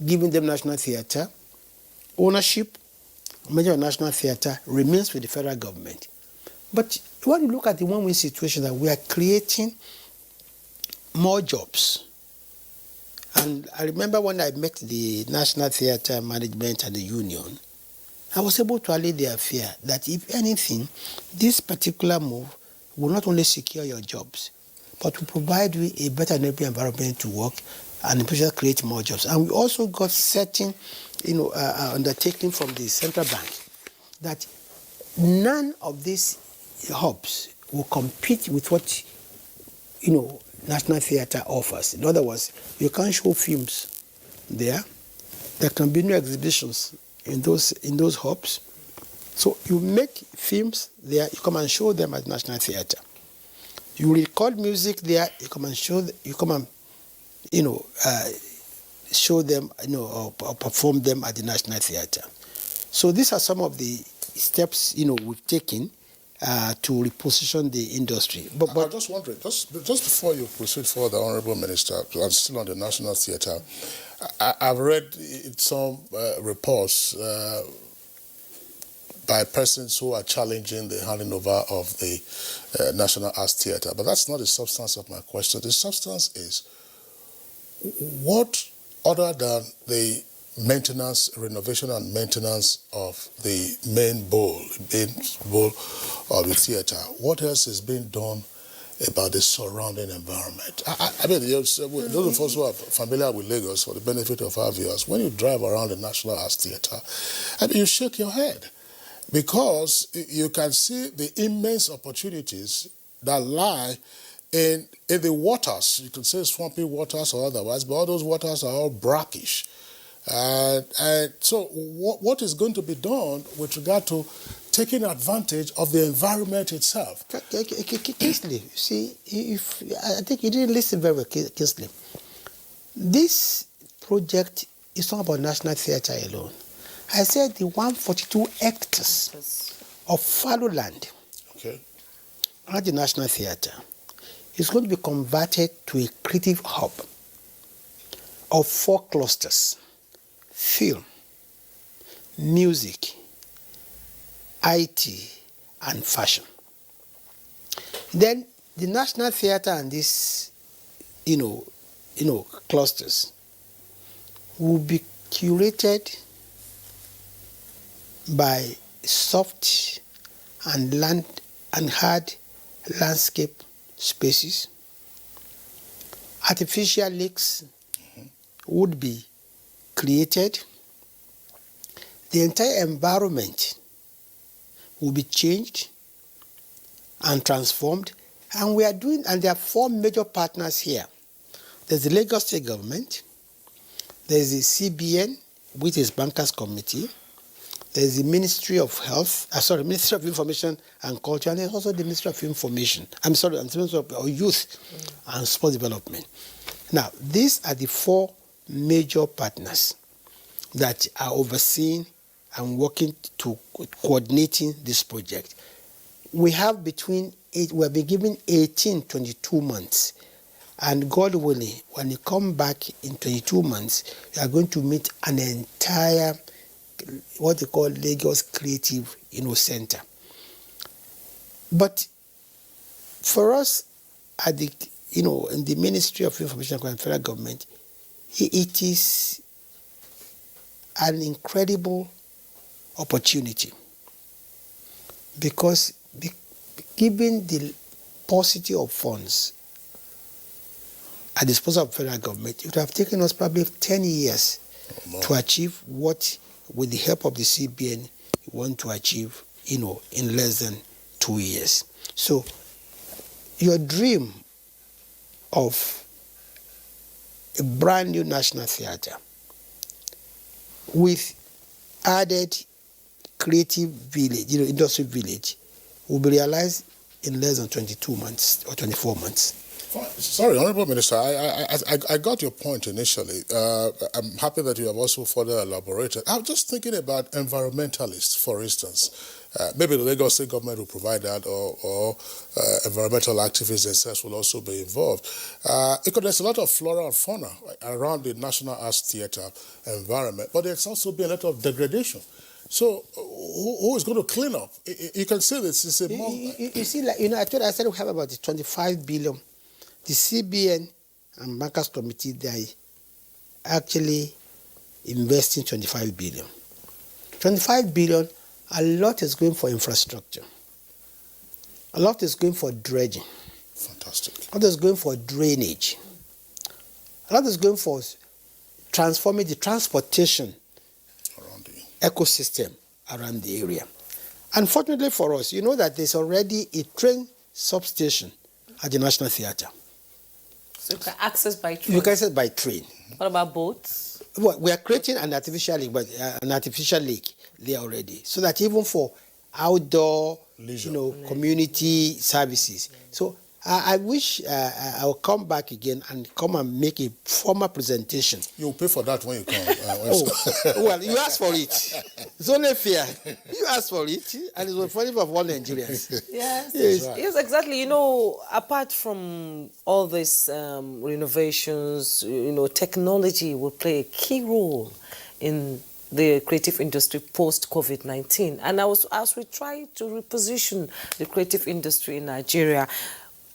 giving them National Theatre. Ownership, major National Theatre, remains with the federal government. But when you look at the one-win situation, that we are creating more jobs. And I remember when I met the National Theatre Management and the union, I was able to allay their fear that if anything, this particular move will not only secure your jobs, but will provide you a better environment to work and in particular create more jobs. And we also got certain, undertaking from the central bank that none of these hubs will compete with what, National Theatre offers. In other words, you can't show films there. There can be no exhibitions in those hubs. So you make films there, you come and show them at National Theatre. You record music there, you come and show them, or perform them at the National Theatre. So these are some of the steps, we've taken to reposition the industry. But I'm just wondering, just before you proceed further, Honourable Minister, I'm still on the National Theatre. I've read some reports by persons who are challenging the handing over of the National Arts Theatre, but that's not the substance of my question. The substance is, what other than the renovation and maintenance of the main bowl of the theatre, what else is being done about the surrounding environment? I mean, those of us who are familiar with Lagos, for the benefit of our viewers, when you drive around the National Arts Theatre, you shake your head because you can see the immense opportunities that lie in the waters. You can say swampy waters or otherwise, but all those waters are all brackish. And so what is going to be done with regard to taking advantage of the environment itself? Kingsley, see, I think you didn't listen very well, Kingsley. This project is not about National Theatre alone. I said the 142 hectares of fallow land at the National Theatre is going to be converted to a creative hub of 4 clusters: film, music, IT, and fashion. Then the National Theatre and these, clusters will be curated by soft and hard landscape spaces. Artificial lakes would be created. The entire environment will be changed and transformed. And there are 4 major partners here. There's the Lagos State Government, there's the CBN with its Bankers Committee, there's the Ministry of Ministry of Information and Culture, and there's also the Ministry of Information. Ministry of Youth and Sports Development. Now, these are the 4 major partners that are overseeing and working to coordinating this project. We have we have been given 22 months. And God willing, when you come back in 22 months, you are going to meet an entire, what they call Lagos Creative Center. But for us at the, in the Ministry of Information and Federal Government, it is an incredible opportunity because given the paucity of funds at the disposal of the federal government, it would have taken us probably 10 years to achieve what, with the help of the CBN, we want to achieve, in less than 2 years. So your dream of a brand new national theatre with added creative village, industry village, will be realized in less than 22 months or 24 months. Sorry, Honourable Minister, I got your point initially. I'm happy that you have also further elaborated. I'm just thinking about environmentalists, for instance. Maybe the Lagos State government will provide that, or environmental activists themselves will also be involved. Because there's a lot of flora and fauna around the National Arts Theatre environment, but there's also been a lot of degradation. So who is going to clean up? You can say this is a more... You see, I said we have about 25 billion. The CBN and Bankers Committee, they are actually investing 25 billion. 25 billion, a lot is going for infrastructure. A lot is going for dredging. Fantastic. A lot is going for drainage. A lot is going for transforming the transportation Around the ecosystem around the area. Unfortunately for us, you know that there's already a train substation at the National Theatre. So you can access by train. You can access by train. What about boats? Well, we are creating an artificial lake, but there already, so that even for outdoor, leisure, community services. So I wish I will come back again and come and make a formal presentation. You'll pay for that when you come. Well, you asked for it. It's only fair. You asked for it, and it was for all Nigerians. Yes, right. Yes, exactly. Apart from all these renovations, technology will play a key role in the creative industry post-COVID-19. And as we try to reposition the creative industry in Nigeria,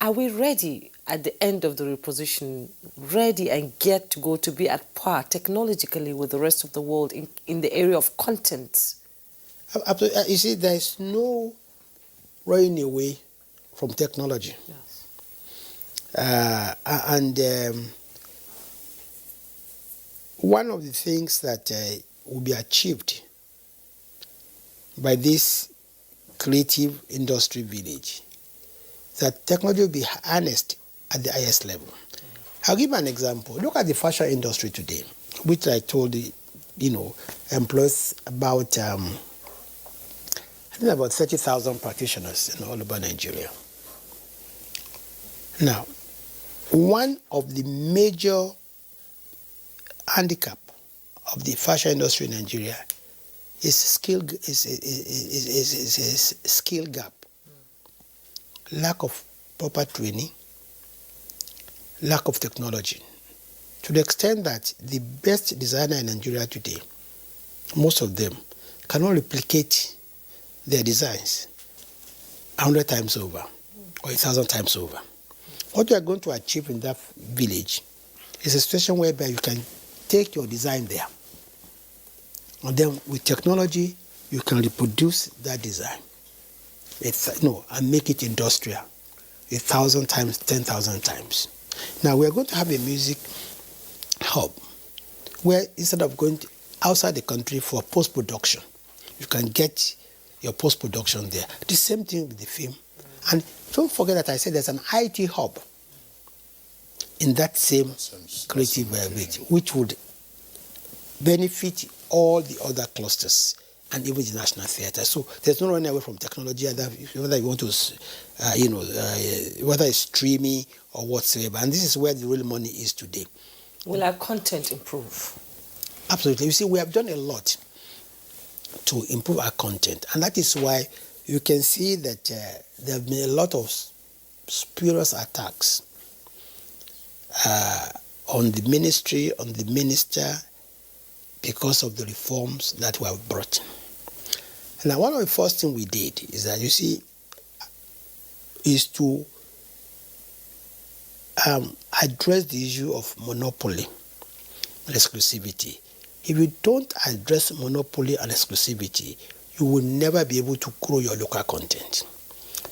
are we ready at the end of the reposition, ready and get to go to be at par technologically with the rest of the world in the area of content? You see, there is no running away from technology. Yes. One of the things that will be achieved by this creative industry village, that technology will be harnessed at the highest level. I'll give an example. Look at the fashion industry today, which I told you, employs about, I think about 30,000 practitioners in all over Nigeria. Now, one of the major handicap of the fashion industry in Nigeria is skill gap. Lack of proper training, lack of technology. To the extent that the best designer in Nigeria today, most of them, cannot replicate their designs 100 times over or 1,000 times over. What you are going to achieve in that village is a situation whereby you can take your design there, and then with technology, you can reproduce that design. And make it industrial 1,000 times, 10,000 times. Now we are going to have a music hub where instead of going outside the country for post-production, you can get your post-production there. The same thing with the film. And don't forget that I said there's an IT hub in that same creative bit, which would benefit all the other clusters and even the National Theatre. So there's no running away from technology, whether you want to, whether it's streaming or whatsoever. And this is where the real money is today. Will our content improve? Absolutely. You see, we have done a lot to improve our content. And that is why you can see that there have been a lot of spurious attacks on the ministry, on the minister, because of the reforms that we have brought. Now, one of the first things we did is that, you see, is to address the issue of monopoly and exclusivity. If you don't address monopoly and exclusivity, you will never be able to grow your local content.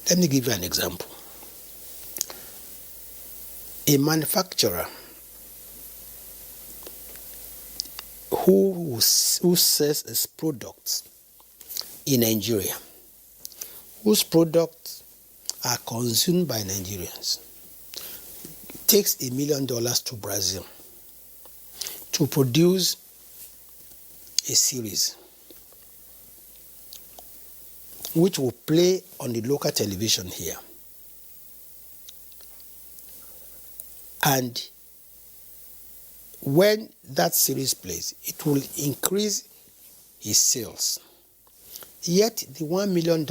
Let me give you an example. a manufacturer who sells his products in Nigeria, whose products are consumed by Nigerians, takes $1 million to Brazil to produce a series which will play on the local television here. And when that series plays, it will increase his sales. Yet the $1 million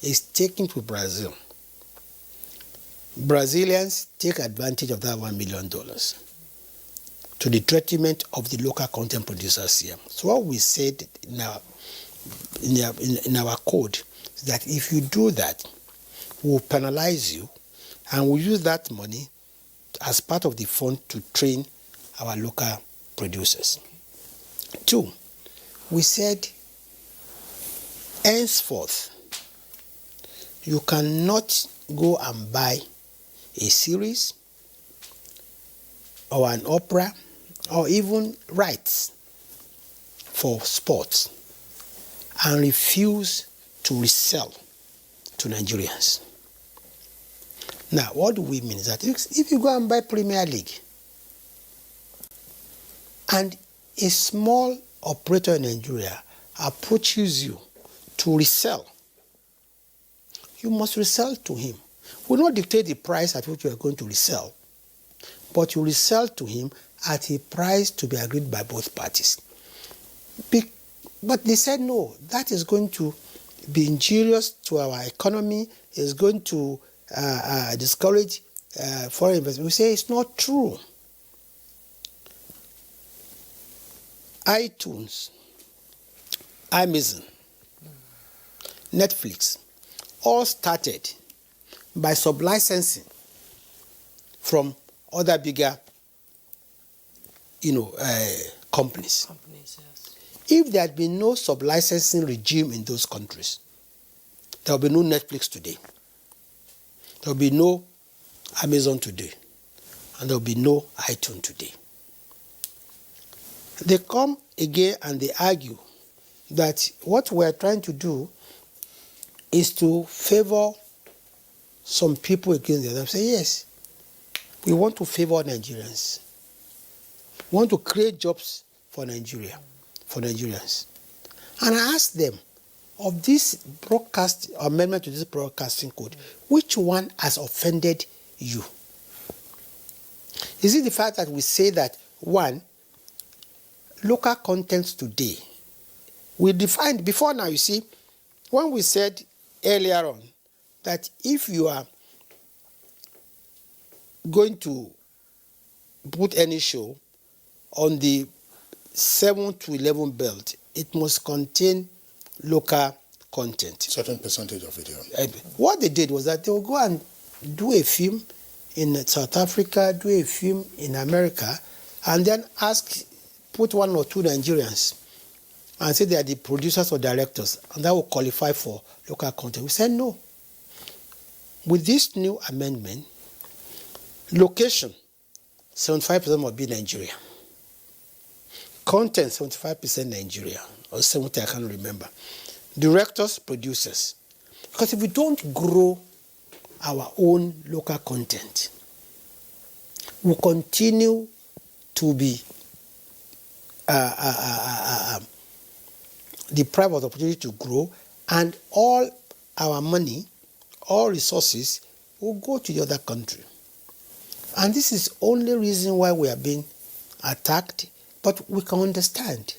is taken to Brazil. Brazilians take advantage of that $1 million to the detriment of the local content producers here. So what we said in our code is that if you do that, we'll penalize you and we'll use that money as part of the fund to train our local producers. 2, we said, henceforth, you cannot go and buy a series or an opera or even rights for sports and refuse to resell to Nigerians. Now, what do we mean? Is that if you go and buy Premier League and a small operator in Nigeria approaches you to resell, you must resell to him. We will not dictate the price at which you are going to resell, but you resell to him at a price to be agreed by both parties. But they said, no, that is going to be injurious to our economy, is going to discourage foreign investment. We say it's not true. iTunes, Amazon, Netflix, all started by sub-licensing from other bigger, companies. Companies, yes. If there had been no sub-licensing regime in those countries, there will be no Netflix today. There will be no Amazon today. And there will be no iTunes today. They come again and they argue that what we are trying to do is to favor some people against the other. I say, yes, we want to favor Nigerians. We want to create jobs for Nigeria, for Nigerians. And I asked them, of this amendment to this broadcasting code, which one has offended you? Is it the fact that we say that, one, local contents today, we defined, before now, you see, when we said earlier on that if you are going to put any show on the 7 to 11 belt, it must contain local content. Certain percentage of it, yeah. What they did was that they would go and do a film in South Africa, do a film in America, and then put 1 or 2 Nigerians and say they are the producers or directors, and that will qualify for local content. We said no. With this new amendment, location, 75% must be Nigeria. Content, 75% Nigeria, or 70, I can't remember. Directors, producers. Because if we don't grow our own local content, we'll continue to be deprived of the opportunity to grow, and all our money, all resources will go to the other country. And this is the only reason why we are being attacked, but we can understand.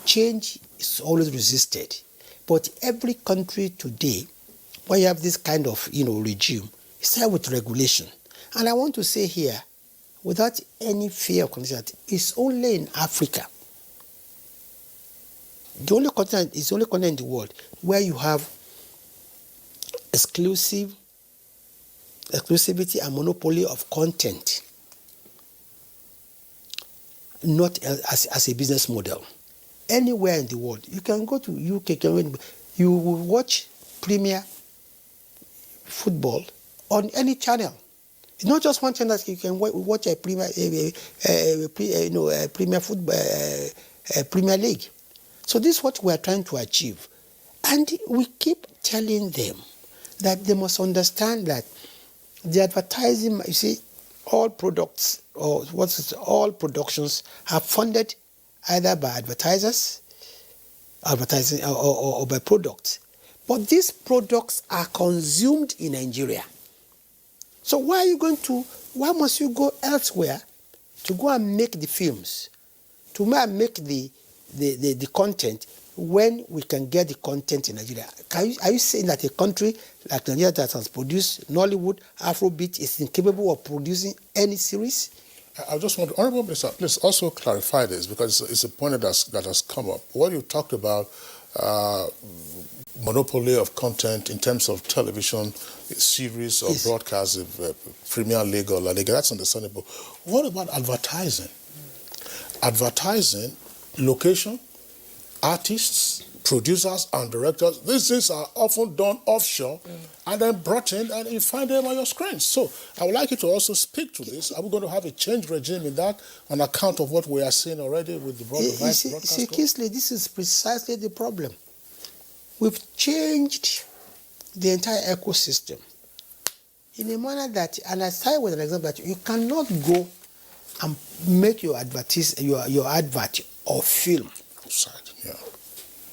Change is always resisted. But every country today, where you have this kind of regime, start with regulation. And I want to say here, without any fear of concern, it's only in Africa. The only continent in the world where you have exclusivity and monopoly of content, not as a business model. Anywhere in the world, you can go to UK, you will watch Premier football on any channel. It's not just one channel that you can watch a Premier, Premier football, Premier League. So this is what we are trying to achieve, and we keep telling them that they must understand that the advertising, you see, all products or all productions are funded either by advertisers, advertising or by products. But these products are consumed in Nigeria. So why must you go elsewhere to go and make the films, to make the content when we can get the content in Nigeria? Are you saying that a country like Nigeria that has produced Nollywood, Afrobeat is incapable of producing any series? I just want to, Honorable Minister, please also clarify this, because it's a point that has come up. What you talked about, monopoly of content in terms of television series or broadcasts, Premier League or La Liga, that's understandable. What about advertising? Advertising, location, artists, producers and directors, these things are often done offshore and then brought in, and you find them on your screens. So I would like you to also speak to this. Are we going to have a change regime in that on account of what we are seeing already with the broadcast? See, Kingsley, this is precisely the problem. We've changed the entire ecosystem in a manner that, and I start with an example, that you cannot go and make your advert or film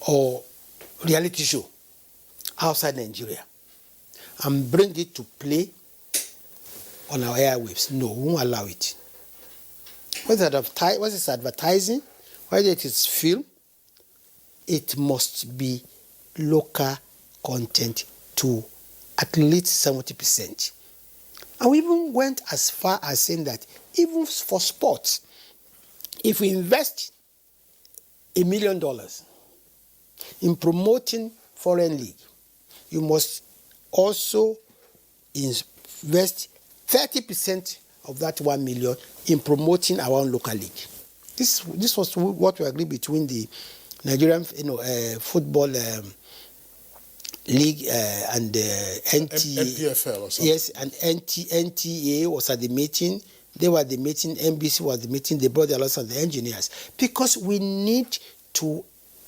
or reality show outside Nigeria and bring it to play on our airwaves. No, we won't allow it. Whether it's advertising, whether it is film, it must be local content to at least 70%. And we even went as far as saying that even for sports, if we invest $1 million in promoting foreign league, you must also invest 30% of that 1 million in promoting our own local league. This was what we agreed between the Nigerian football league and NPFL or something. Yes, and NTA was at the meeting. They were at the meeting. NBC was at the meeting. They brought the lawyers and the engineers, because we need to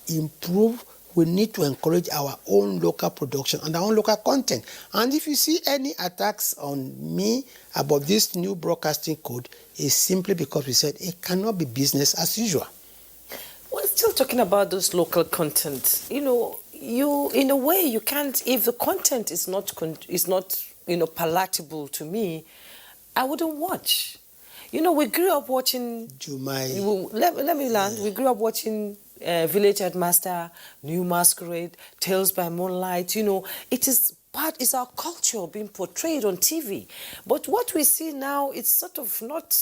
improve. We need to encourage our own local production and our own local content. And if you see any attacks on me about this new broadcasting code, it's simply because we said it cannot be business as usual. We're still talking about those local content. You in a way you can't, if the content is not palatable to me, I wouldn't watch. We grew up watching let me land. We grew up watching Village Headmaster, New Masquerade, Tales by Moonlight. It is it's our culture being portrayed on TV. But what we see now, it's sort of not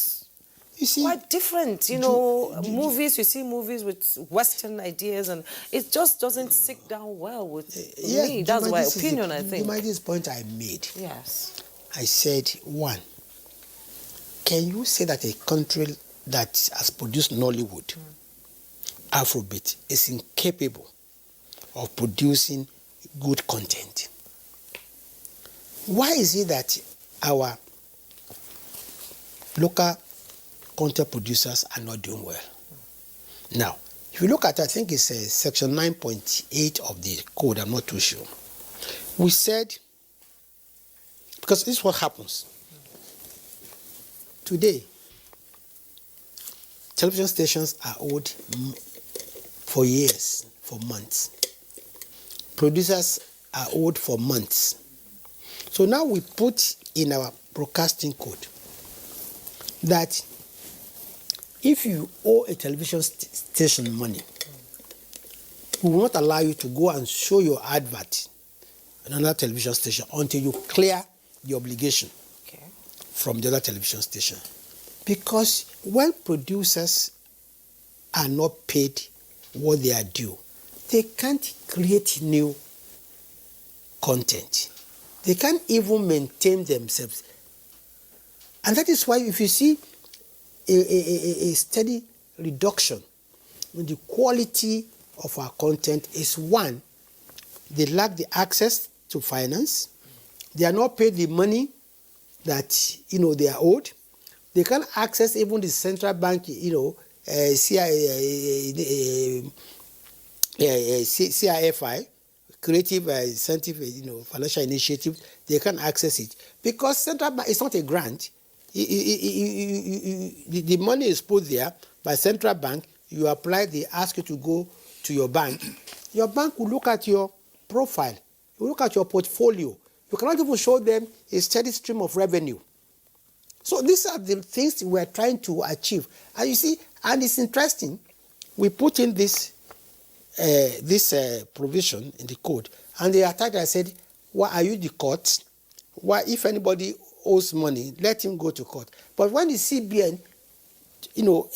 quite different. Movies, you see movies with Western ideas, and it just doesn't sit down well with me. That's my opinion, I think. This point I made. Yes. I said, one, can you say that a country that has produced Nollywood, Afrobeat, is incapable of producing good content? Why is it that our local content producers are not doing well? Now, if you look at, I think it's section 9.8 of the code, I'm not too sure. We said, because this is what happens. Today, television stations are owed for years, for months. Producers are owed for months. So now we put in our broadcasting code that if you owe a television station money, we will not allow you to go and show your advert on another television station until you clear the obligation from the other television station. Because when producers are not paid what they are due, they can't create new content. They can't even maintain themselves. And that is why if you see a steady reduction in the quality of our content, is one, they lack the access to finance, they are not paid the money that, they are owed. They can't access even the central bank, CIFI, Creative Incentive, Financial Initiative. They can't access it because central bank is not a grant. The money is put there by central bank. You apply, they ask you to go to your bank. Your bank will look at your profile, will look at your portfolio. You cannot even show them a steady stream of revenue. So these are the things we're trying to achieve. And you see, and it's interesting, we put in this provision in the code, and the attacker said, why are you the court? Why, if anybody owes money, let him go to court. But when the CBN,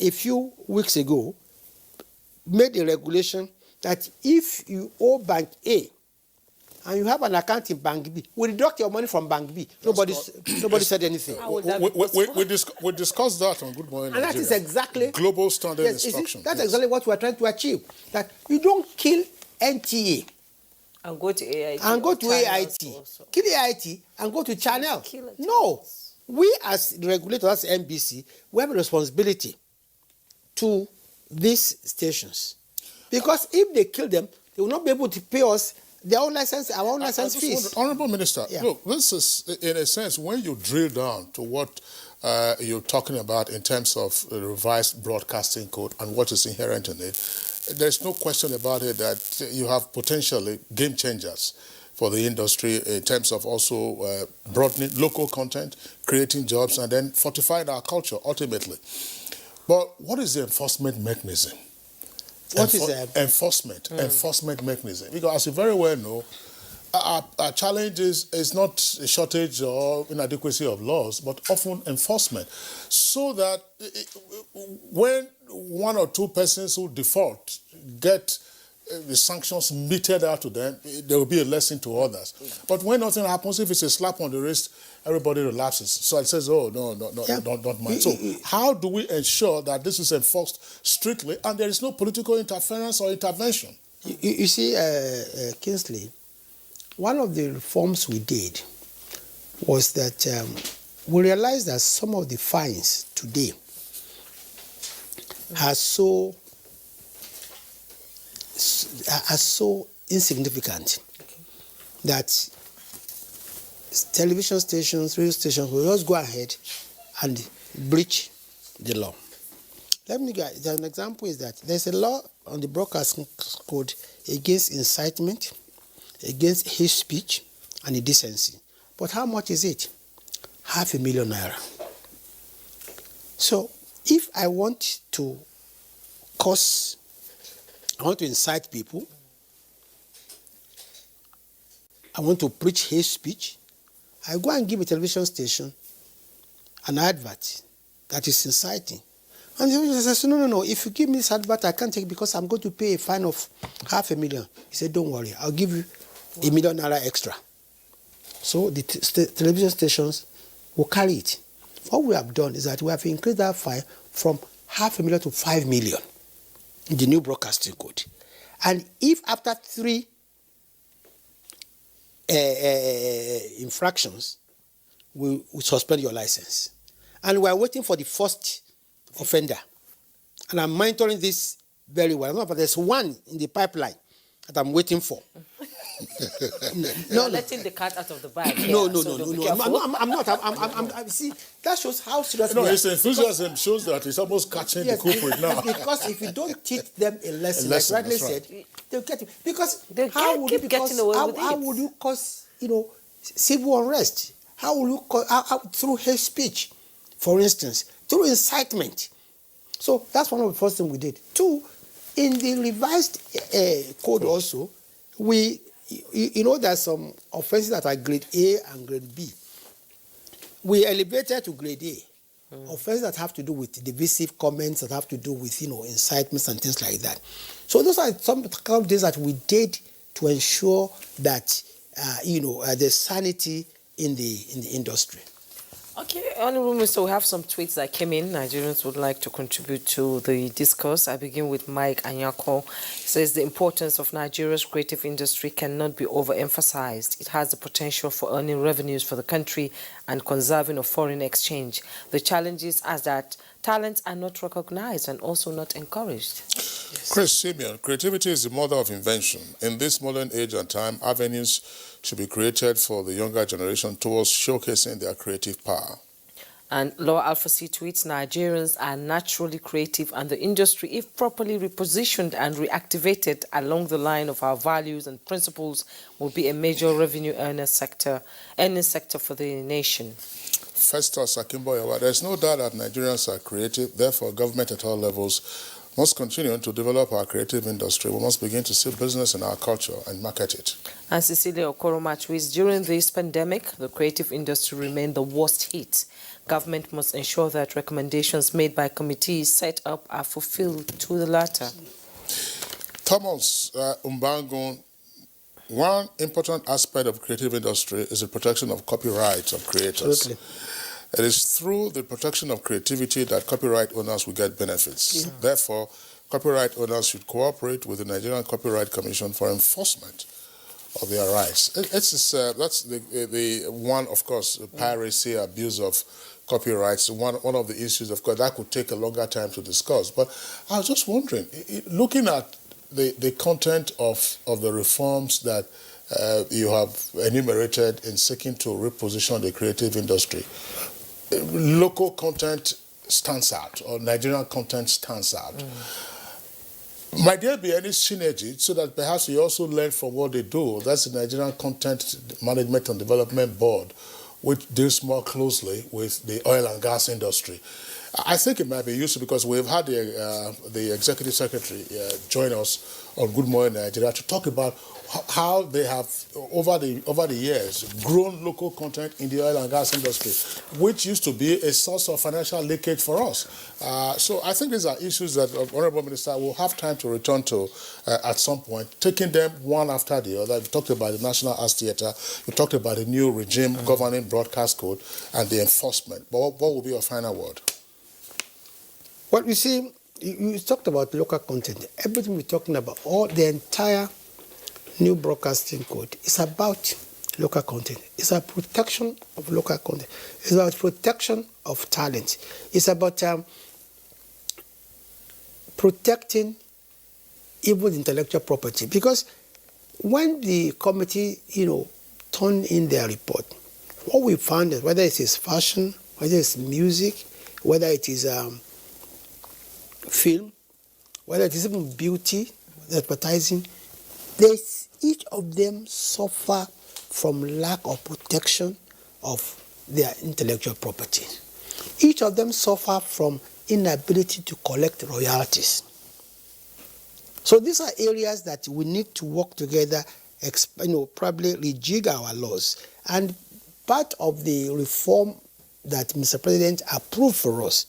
a few weeks ago, made a regulation that if you owe Bank A and you have an account in Bank B, we deduct your money from Bank B. Nobody said anything. We discussed that on Good Morning And Nigeria. that is exactly global standard yes, instruction. That's exactly what we're trying to achieve. That you don't kill NTA And go to AIT. and go to AIT. Also. Kill AIT and go to channel. No. We as the regulator, as NBC, we have a responsibility to these stations. Because if they kill them, they will not be able to pay us their own license, our own license fees. Honorable Minister, Yeah. look, this is, in a sense, when you drill down to what you're talking about in terms of the revised broadcasting code and what is inherent in it, there's no question about it that you have potentially game changers for the industry in terms of also broadening local content, creating jobs, and then fortifying our culture ultimately. But what is the enforcement mechanism? What is Enforcement mechanism? Because as you very well know, our challenge is not a shortage or inadequacy of laws, but often enforcement. So that when one or two persons who default get the sanctions meted out to them, there will be a lesson to others. But when nothing happens, if it's a slap on the wrist, everybody relapses. So it says, oh, no, don't mind. So how do we ensure that this is enforced strictly and there is no political interference or intervention? You see, Kingsley, one of the reforms we did was that we realized that some of the fines today are so insignificant that television stations, radio stations will just go ahead and breach the law. Let me give an example is that there's a law on the broadcasting code against incitement, against hate speech and indecency. But how much is it? 500,000 naira. So if I want to incite people, I want to preach hate speech, I go and give a television station an advert that is inciting. And the television says, no, if you give me this advert, I can't take it because I'm going to pay a fine of 500,000. He said, don't worry, I'll give you 1 million naira extra. So the television stations will carry it. What we have done is that we have increased that fine from 500,000 to 5 million in the new broadcasting code. And if after 3 infractions, we suspend your license. And we are waiting for the first offender. And I'm monitoring this very well. No, but there's one in the pipeline that I'm waiting for. No, letting the cat out of the bag. No. I'm not. See, that shows how serious. No, his enthusiasm shows that he's almost catching the culprit now. Because if you don't teach them a lesson, like rightly said, they'll get it. Because They how can't would keep you, getting away with how it. would you cause civil unrest? How will you through hate speech, for instance, through incitement? So that's one of the first things we did. 2, in the revised code also, there's some offenses that are grade A and grade B. We elevated to grade A. Offenses that have to do with divisive comments, that have to do with incitements and things like that. So those are some kind of things that we did to ensure that there's sanity in the industry. Okay, Honorable Minister, we have some tweets that came in. Nigerians would like to contribute to the discourse. I begin with Mike Anyako. He says the importance of Nigeria's creative industry cannot be overemphasized. It has the potential for earning revenues for the country and conserving of foreign exchange. The challenges are that talents are not recognized and also not encouraged. Chris Simeon, creativity is the mother of invention. In this modern age and time, avenues should be created for the younger generation towards showcasing their creative power. And Law Alpha C tweets, Nigerians are naturally creative, and the industry, if properly repositioned and reactivated along the line of our values and principles, will be a major revenue earning sector for the nation. Festus Akimboyawa, there's no doubt that Nigerians are creative. Therefore, government at all levels must continue to develop our creative industry. We must begin to see business in our culture and market it. And Cecilia Okoroma tweets, during this pandemic, the creative industry remained the worst hit. Government must ensure that recommendations made by committees set up are fulfilled to the latter. Thomas Umbango, one important aspect of creative industry is the protection of copyright of creators. Absolutely. It is through the protection of creativity that copyright owners will get benefits. Yeah. Therefore, copyright owners should cooperate with the Nigerian Copyright Commission for enforcement of their rights. That's the one, of course, piracy, abuse of copyrights. One of the issues, of course, that could take a longer time to discuss. But I was just wondering, looking at the content of the reforms that you have enumerated in seeking to reposition the creative industry, local content stands out, or Nigerian content stands out. Might there be any synergy so that perhaps you also learn from what they do? That's the Nigerian Content Management and Development Board, which deals more closely with the oil and gas industry. I think it might be useful because we've had the Executive Secretary join us on Good Morning Nigeria to talk about how they have, over the years, grown local content in the oil and gas industry, which used to be a source of financial leakage for us. So I think these are issues that Honorable Minister will have time to return to at some point, taking them one after the other. You talked about the National Arts Theatre, you talked about the new regime governing broadcast code and the enforcement. But what will be your final word? Well, you see, you talked about local content. Everything we're talking about, all the entire new broadcasting code is about local content. It's about protection of local content. It's about protection of talent. It's about protecting even intellectual property. Because when the committee, turned in their report, what we found is whether it is fashion, whether it's music, whether it is film, whether it is even beauty, advertising, each of them suffer from lack of protection of their intellectual property. Each of them suffer from inability to collect royalties. So these are areas that we need to work together, probably rejig our laws. And part of the reform that Mr. President approved for us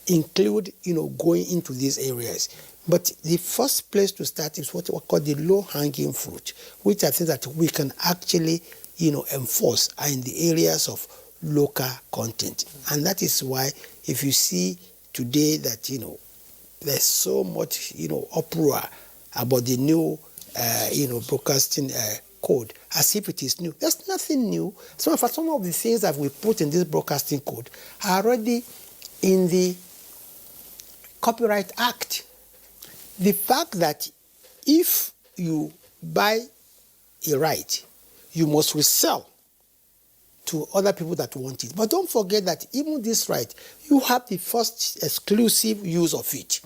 include, going into these areas. But the first place to start is what we call the low-hanging fruit, which I think that we can actually, enforce are in the areas of local content. And that is why if you see today that, there's so much, uproar about the new, broadcasting code, as if it is new. There's nothing new. So for some of the things that we put in this broadcasting code are already in the Copyright Act. The fact that if you buy a right, you must resell to other people that want it. But don't forget that even this right, you have the first exclusive use of it.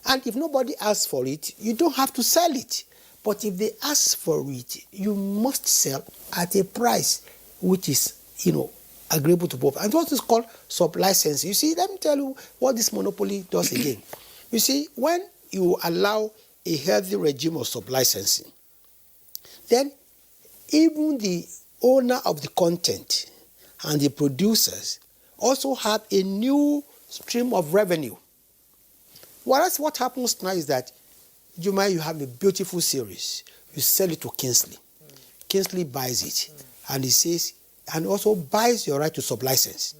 And if nobody asks for it, you don't have to sell it. But if they ask for it, you must sell at a price which is, agreeable to both. And what is called sub-license. You see, let me tell you what this monopoly does again. You see, when you allow a healthy regime of sub-licensing, then even the owner of the content and the producers also have a new stream of revenue. Whereas what happens now is that, Juma, you have a beautiful series. You sell it to Kingsley. Kingsley buys it. And he says, and also buys your right to sub-license.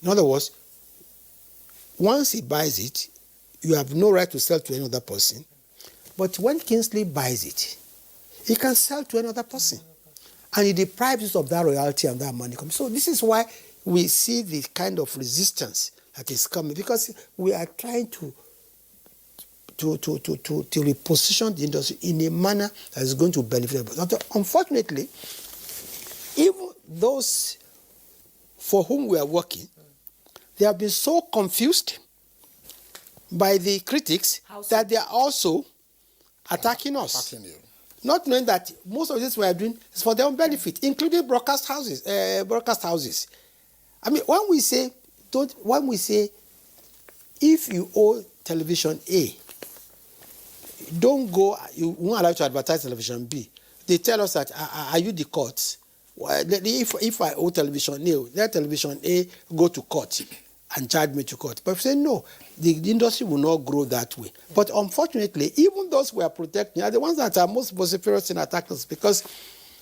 In other words, once he buys it, you have no right to sell to any other person. But when Kingsley buys it, he can sell to another person. and it deprives us of that royalty and that money. So this is why we see the kind of resistance that is coming, because we are trying to reposition the industry in a manner that is going to benefit everybody. Unfortunately, even those for whom we are working, they have been so confused by the critics that they are also attacking us. Attacking you. Not knowing that most of this we are doing is for their own benefit, including broadcast houses. I mean, when we say if you own television A, don't go, you won't allow you to advertise television B. They tell us that, are you the court? Well, if I own television A, let television A go to court and charge me to court. But if we say no, the industry will not grow that way. But unfortunately, even those we are protecting are the ones that are most vociferous in attacking us, because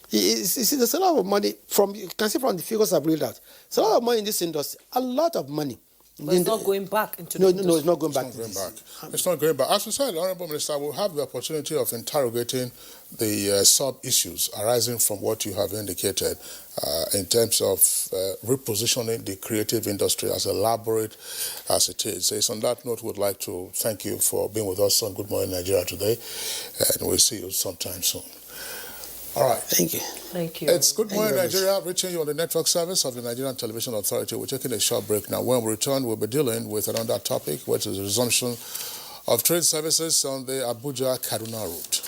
you see, there's a lot of money, you can see from the figures I've read out, there's a lot of money in this industry, a lot of money. But it's not going back into the industry. No, it's not going back. It's not going back. As we said, Honourable Minister, we'll have the opportunity of interrogating the sub-issues arising from what you have indicated in terms of repositioning the creative industry as elaborate as it is. So it's on that note, we'd like to thank you for being with us on Good Morning Nigeria today, and we'll see you sometime soon. All right. Thank you. Thank you. It's Good Morning Nigeria, reaching you on the network service of the Nigerian Television Authority. We're taking a short break now. When we return, we'll be dealing with another topic, which is the resumption of trade services on the Abuja-Kaduna route.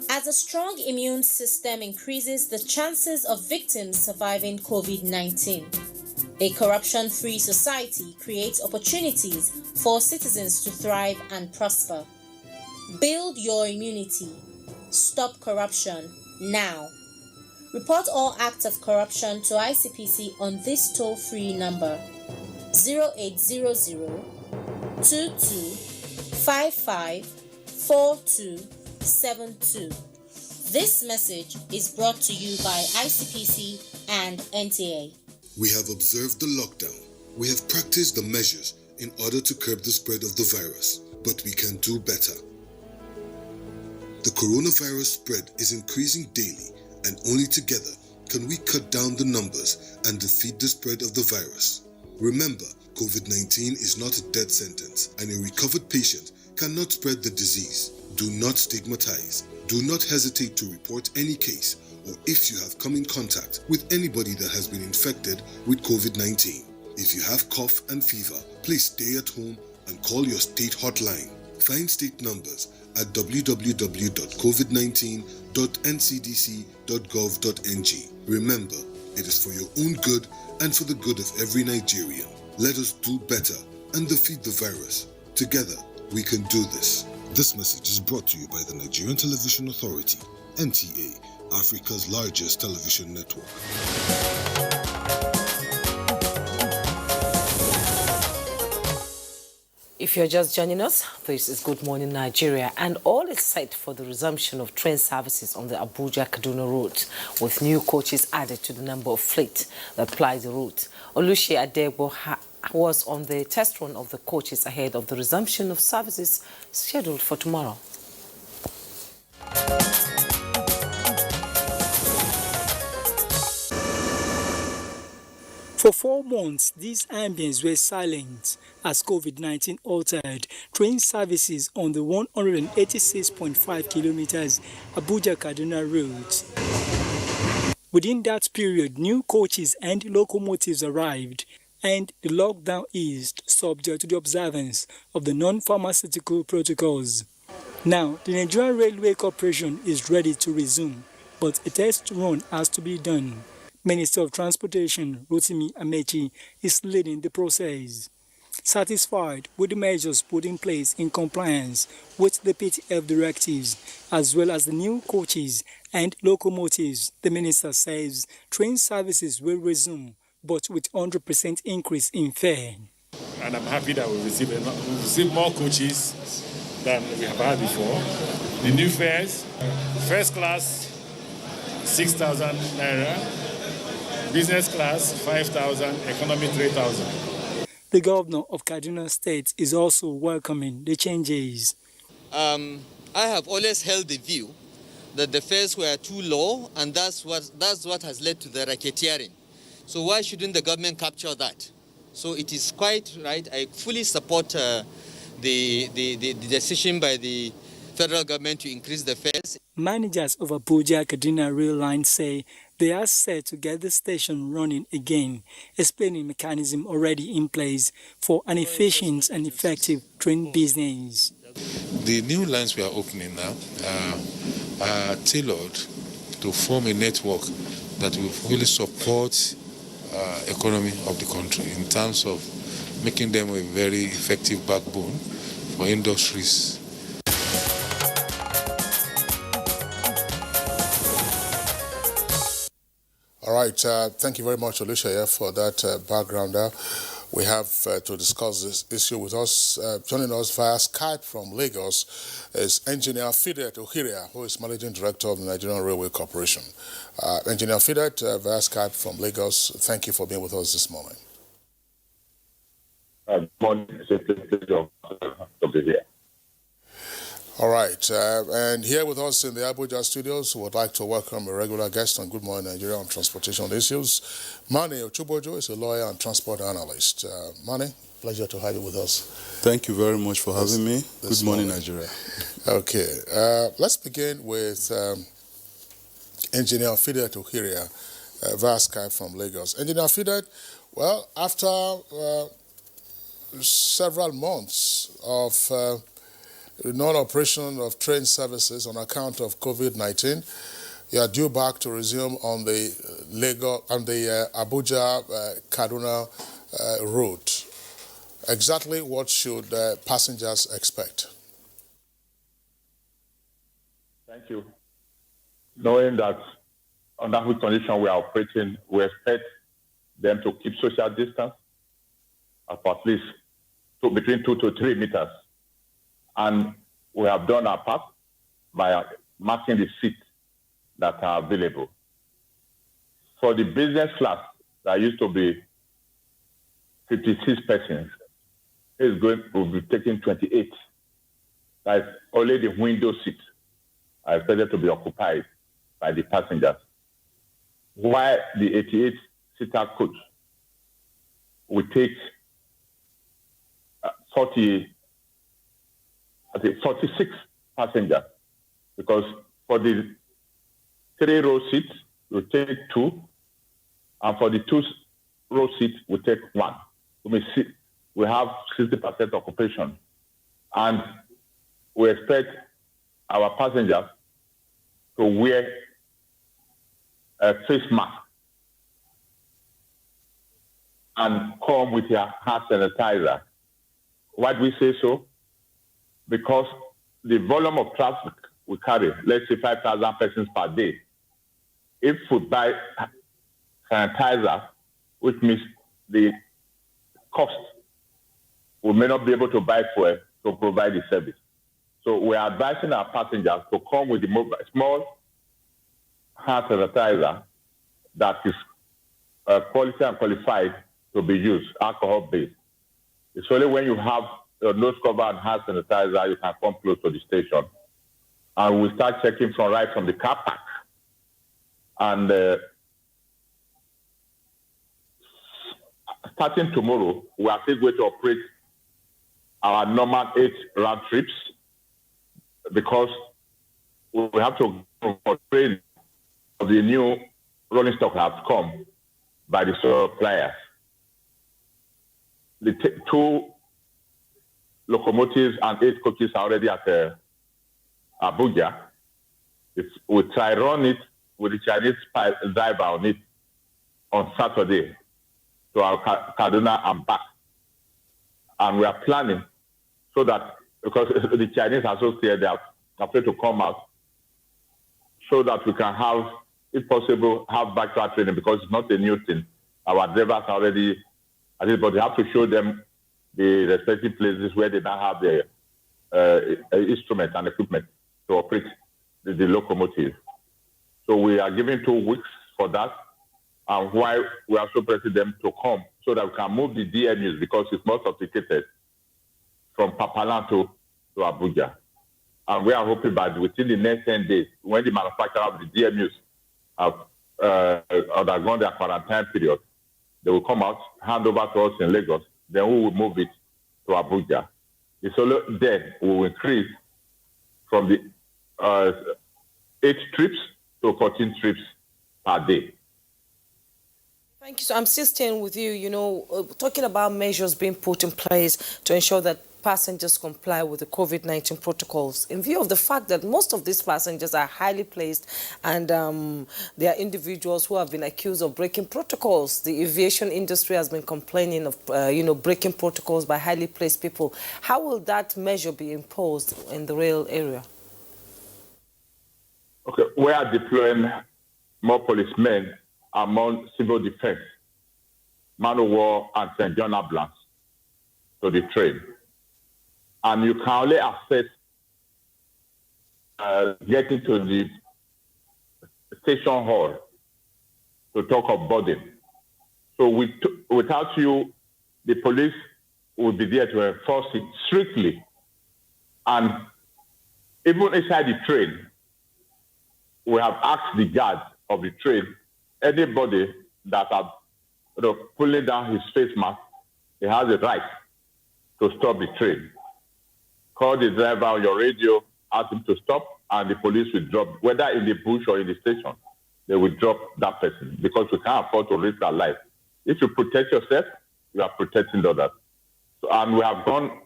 As a strong immune system increases the chances of victims surviving COVID-19, a corruption-free society creates opportunities for citizens to thrive and prosper. Build your immunity. Stop corruption now. Report all acts of corruption to ICPC on this toll-free number 0800 2255 4272. This message is brought to you by ICPC and NTA. We have observed the lockdown. We have practiced the measures in order to curb the spread of the virus, but we can do better. The coronavirus spread is increasing daily, and only together can we cut down the numbers and defeat the spread of the virus. Remember, COVID-19 is not a death sentence, and a recovered patient cannot spread the disease. Do not stigmatize. Do not hesitate to report any case, or if you have come in contact with anybody that has been infected with COVID-19. If you have cough and fever, please stay at home and call your state hotline. Find state numbers at www.covid19.ncdc.gov.ng. Remember, it is for your own good and for the good of every Nigerian. Let us do better and defeat the virus. Together, we can do this. This message is brought to you by the Nigerian Television Authority, NTA, Africa's largest television network. If you're just joining us, this is Good Morning Nigeria, and all is set for the resumption of train services on the Abuja-Kaduna route, with new coaches added to the number of fleet that ply the route. Olushi Adebo was on the test run of the coaches ahead of the resumption of services scheduled for tomorrow. For 4 months, these ambience were silent as COVID-19 altered train services on the 186.5 kilometers Abuja-Kaduna route. Within that period, new coaches and locomotives arrived, and the lockdown eased subject to the observance of the non-pharmaceutical protocols. Now, the Nigerian Railway Corporation is ready to resume, but a test run has to be done. Minister of Transportation, Rotimi Amechi, is leading the process. Satisfied with the measures put in place in compliance with the PTF directives, as well as the new coaches and locomotives, the minister says train services will resume, but with 100% increase in fare. And I'm happy that we've received more coaches than we have had before. The new fares, first class, 6,000 naira. Business class, 5,000, economy 3,000. The governor of Kaduna State is also welcoming the changes. I have always held the view that the fares were too low, and that's what has led to the racketeering. So why shouldn't the government capture that? So it is quite right. I fully support the decision by the federal government to increase the fares. Managers of Abuja Kaduna Rail Line say they are set to get the station running again, explaining mechanism already in place for an efficient and effective train business. The new lines we are opening now are tailored to form a network that will really support economy of the country in terms of making them a very effective backbone for industries. All right, thank you very much, Oluseyi, for that background there. We have to discuss this issue with us. Joining us via Skype from Lagos is Engineer Fidet Ohiria, who is Managing Director of the Nigerian Railway Corporation. Engineer Fidet, via Skype from Lagos, thank you for being with us this morning. Good morning. It's a pleasure to be here. All right, and here with us in the Abuja studios, we would like to welcome a regular guest on Good Morning Nigeria on transportation issues. Mani Ochubojo is a lawyer and transport analyst. Mani, pleasure to have you with us. Thank you very much for having me. Good morning, Nigeria. Okay, let's begin with Engineer Fidet Ohiria, via Skype from Lagos. Engineer Fidet, well, after several months of non-operation of train services on account of COVID-19, you are due back to resume on the Abuja Kaduna route. Exactly what should passengers expect? Thank you. Knowing that under which condition we are operating, we expect them to keep social distance of at least between 2 to 3 meters. And we have done our part by marking the seats that are available. For the business class, that used to be 56 persons, will be taking 28. That's only the window seats are expected to be occupied by the passengers. While the 88-seater coach will take 46 passengers, because for the 3-row seats, we'll take 2, and for the 2-row seats, we'll take 1. We have 60% occupation, and we expect our passengers to wear a face mask and come with their hand sanitizer. Why do we say so? Because the volume of traffic we carry, let's say 5,000 persons per day, if we buy sanitizer, which means the cost, we may not be able to buy fuel to provide the service. So we are advising our passengers to come with the small hand sanitizer that is quality and qualified to be used, alcohol-based. It's only when you have your nose cover and hand sanitizer, you can come close to the station. And we start checking right from the car park. And starting tomorrow, we are still going to operate our normal 8 round trips, because we have to train of the new rolling stock has come by the suppliers. The 2 locomotives and 8 coaches are already at Abuja. We try run it with the Chinese driver on it on Saturday to our Kaduna and back. And we are planning so that, because the Chinese are so clear, they are afraid to come out, so that we can have, if possible, have back-to-back training, because it's not a new thing. Our drivers are already at it, but they have to show them the respective places where they now have the instruments and equipment to operate the locomotive. So we are giving 2 weeks for that, and why we are so pressing them to come, so that we can move the DMUs, because it's more sophisticated, from Papalan to Abuja. And we are hoping that within the next 10 days, when the manufacturer of the DMUs have undergone their quarantine period, they will come out, hand over to us in Lagos, then we will move it to Abuja. The solo then will increase from the 8 trips to 14 trips per day. Thank you. So I'm still staying with you, talking about measures being put in place to ensure that passengers comply with the COVID-19 protocols, in view of the fact that most of these passengers are highly placed and they are individuals who have been accused of breaking protocols. The aviation industry has been complaining of, breaking protocols by highly placed people. How will that measure be imposed in the rail area? Okay, we are deploying more policemen among civil defense, man of war, and St. John Ambulance to the train. And you can only access getting to the station hall to talk of boarding. So without you, the police will be there to enforce it strictly. And even inside the train, we have asked the guards of the train, anybody that are pulling down his face mask, he has a right to stop the train. Call the driver on your radio, ask him to stop, and the police will drop, whether in the bush or in the station, they will drop that person because we can't afford to risk our life. If you protect yourself, you are protecting others. So, and we have gone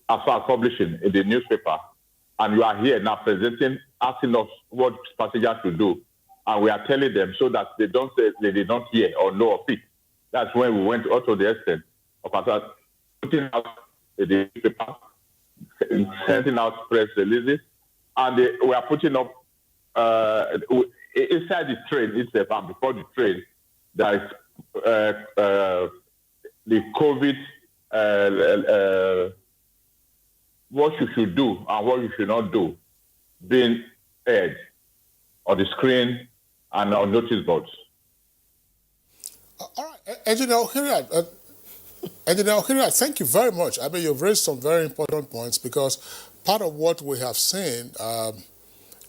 as far as publishing in the newspaper, and you are here now presenting, asking us what passengers should do, and we are telling them so that they don't say they did not hear or know of it. That's when we went out to the extent of putting out the newspaper, sending out press releases, and we are putting up inside the train itself and before the train, there is the COVID, what you should do and what you should not do, being aired on the screen and on notice boards. All right, Engineer Ohiria, thank you very much. I mean, you've raised some very important points because part of what we have seen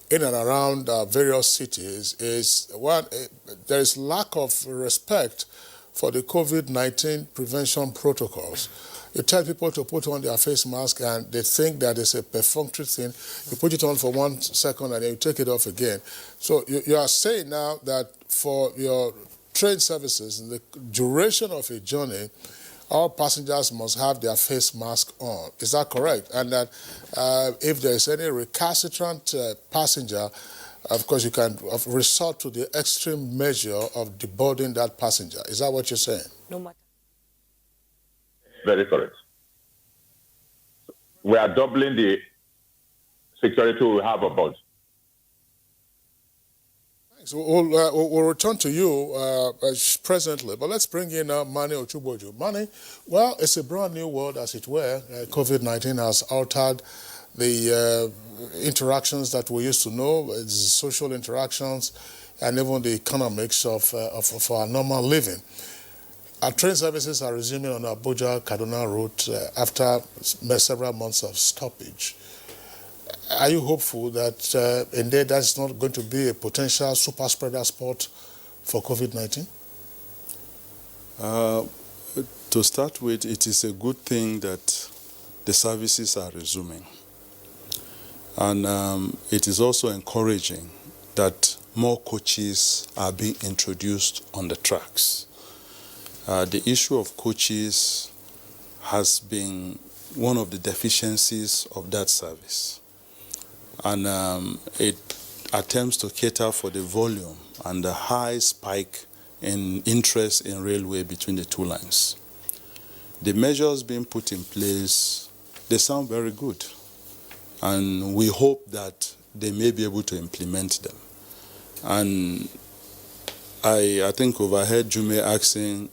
in and around various cities is, one, there is lack of respect for the COVID-19 prevention protocols. You tell people to put on their face mask and they think that it's a perfunctory thing. You put it on for 1 second and then you take it off again. So you are saying now that for your train services, in the duration of a journey, all passengers must have their face mask on. Is that correct? And that if there is any recalcitrant passenger, of course, you can resort to the extreme measure of deboarding that passenger. Is that what you're saying? No matter. Very correct. We are doubling the security we have aboard. Thanks. We'll return to you presently, but let's bring in Mani Ochuboju. Mani, well, it's a brand new world, as it were. COVID-19 has altered the interactions that we used to know, it's social interactions, and even the economics of our normal living. Our train services are resuming on Abuja-Kaduna route after several months of stoppage. Are you hopeful that indeed that's not going to be a potential super spreader spot for COVID-19? To start with, it is a good thing that the services are resuming. And it is also encouraging that more coaches are being introduced on the tracks. The issue of coaches has been one of the deficiencies of that service. And it attempts to cater for the volume and the high spike in interest in railway between the two lines. The measures being put in place, they sound very good. And we hope that they may be able to implement them. And I think overheard Jume asking,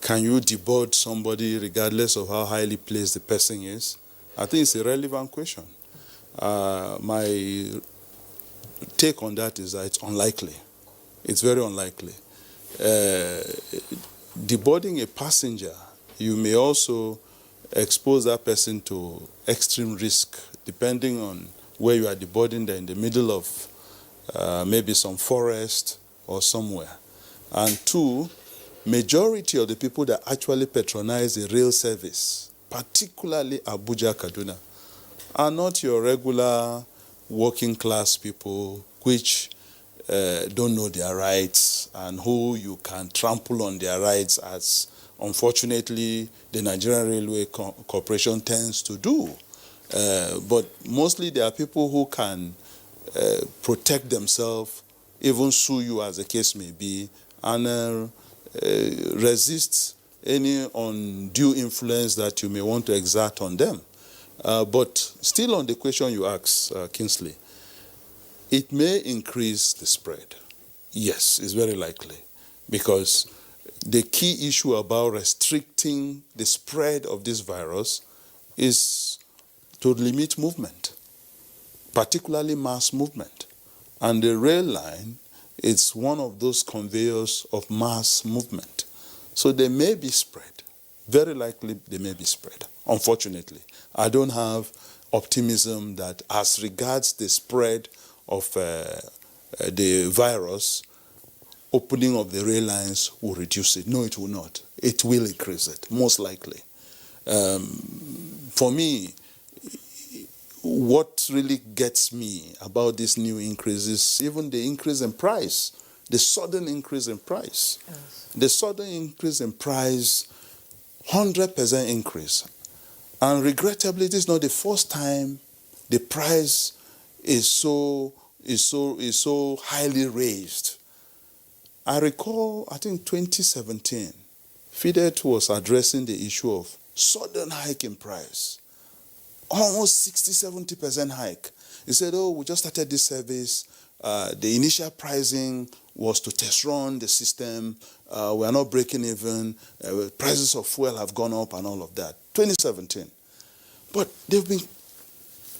can you deboard somebody regardless of how highly placed the person is? I think it's a relevant question. My take on that is that it's unlikely. It's very unlikely. Deboarding a passenger, you may also expose that person to extreme risk, depending on where you are deboarding, they're in the middle of maybe some forest or somewhere. And two, majority of the people that actually patronize the rail service, particularly Abuja, Kaduna, are not your regular working class people which don't know their rights and who you can trample on their rights, as unfortunately the Nigerian Railway Corporation tends to do. But mostly there are people who can protect themselves, even sue you as the case may be, and resist any undue influence that you may want to exert on them. But still on the question you asked, Kingsley, it may increase the spread. Yes, it's very likely, because the key issue about restricting the spread of this virus is to limit movement, particularly mass movement. And the rail line is one of those conveyors of mass movement. So they may be spread. Very likely they may be spread, unfortunately. I don't have optimism that as regards the spread of the virus, opening of the rail lines will reduce it. No, it will not. It will increase it, most likely. For me, what really gets me about this new increase is even the increase in price, the sudden increase in price. Yes. The sudden increase in price, 100% increase. And regrettably, this is not the first time the price is so highly raised. I recall, I think 2017, FIDET was addressing the issue of sudden hike in price. Almost 60-70% hike. He said, oh, we just started this service. The initial pricing was to test run the system. We are not breaking even. Prices of fuel have gone up and all of that. 2017. But there have been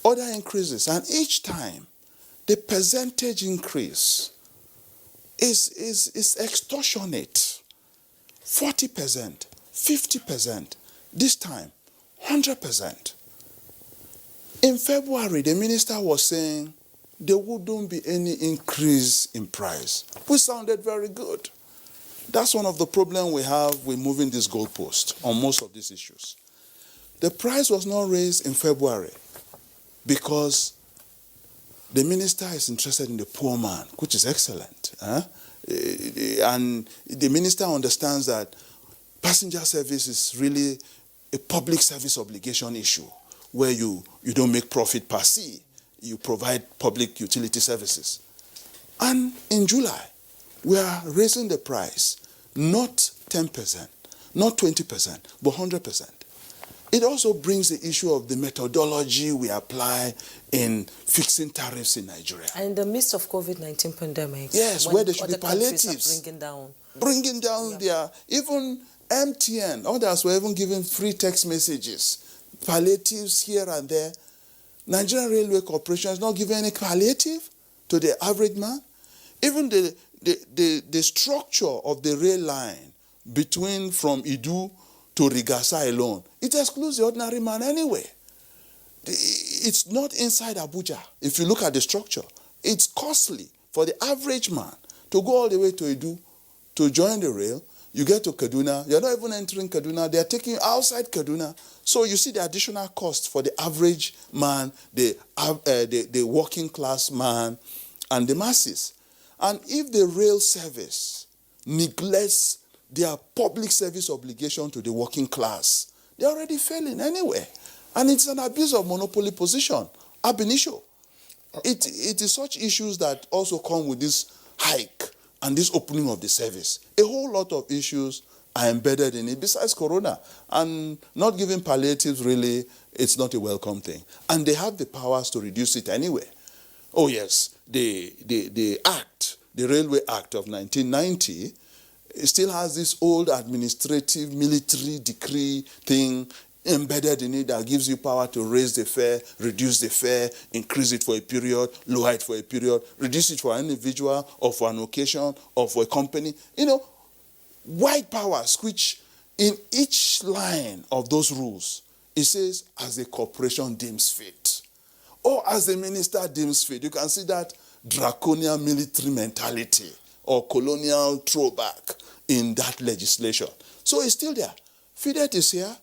other increases. And each time, the percentage increase is extortionate. 40%, 50%. This time, 100%. In February, the minister was saying there wouldn't be any increase in price. We sounded very good. That's one of the problems we have with moving this goalpost on most of these issues. The price was not raised in February because the minister is interested in the poor man, which is excellent. And the minister understands that passenger service is really a public service obligation issue, where you don't make profit per se, you provide public utility services. And in July, we are raising the price, not 10%, not 20%, but 100%. It also brings the issue of the methodology we apply in fixing tariffs in Nigeria. And in the midst of COVID-19 pandemic, yes, where there should be palliatives. Bringing down their, even MTN, others were even giving free text messages, palliatives here and there. Nigerian Railway Corporation is not giving any palliative to the average man. Even the structure of the rail line from Idu to Rigasa alone, it excludes the ordinary man anyway. It's not inside Abuja. If you look at the structure, it's costly for the average man to go all the way to Idu to join the rail. You get to Kaduna, you're not even entering Kaduna, they're taking you outside Kaduna. So you see the additional cost for the average man, the working class man, and the masses. And if the rail service neglects their public service obligation to the working class, they're already failing anyway. And it's an abuse of monopoly position, ab initio. It is such issues that also come with this hike and this opening of the service. A whole lot of issues are embedded in it, besides corona. And not giving palliatives, really, it's not a welcome thing. And they have the powers to reduce it anyway. Oh yes, the Act, the Railway Act of 1990, it still has this old administrative military decree thing embedded in it that gives you power to raise the fare, reduce the fare, increase it for a period, lower it for a period, reduce it for an individual or for an occasion or for a company. You know, wide powers which in each line of those rules It says, as the corporation deems fit, or as the minister deems fit. You can see that draconian military mentality or colonial throwback in that legislation. So it's still there. Fidet is here.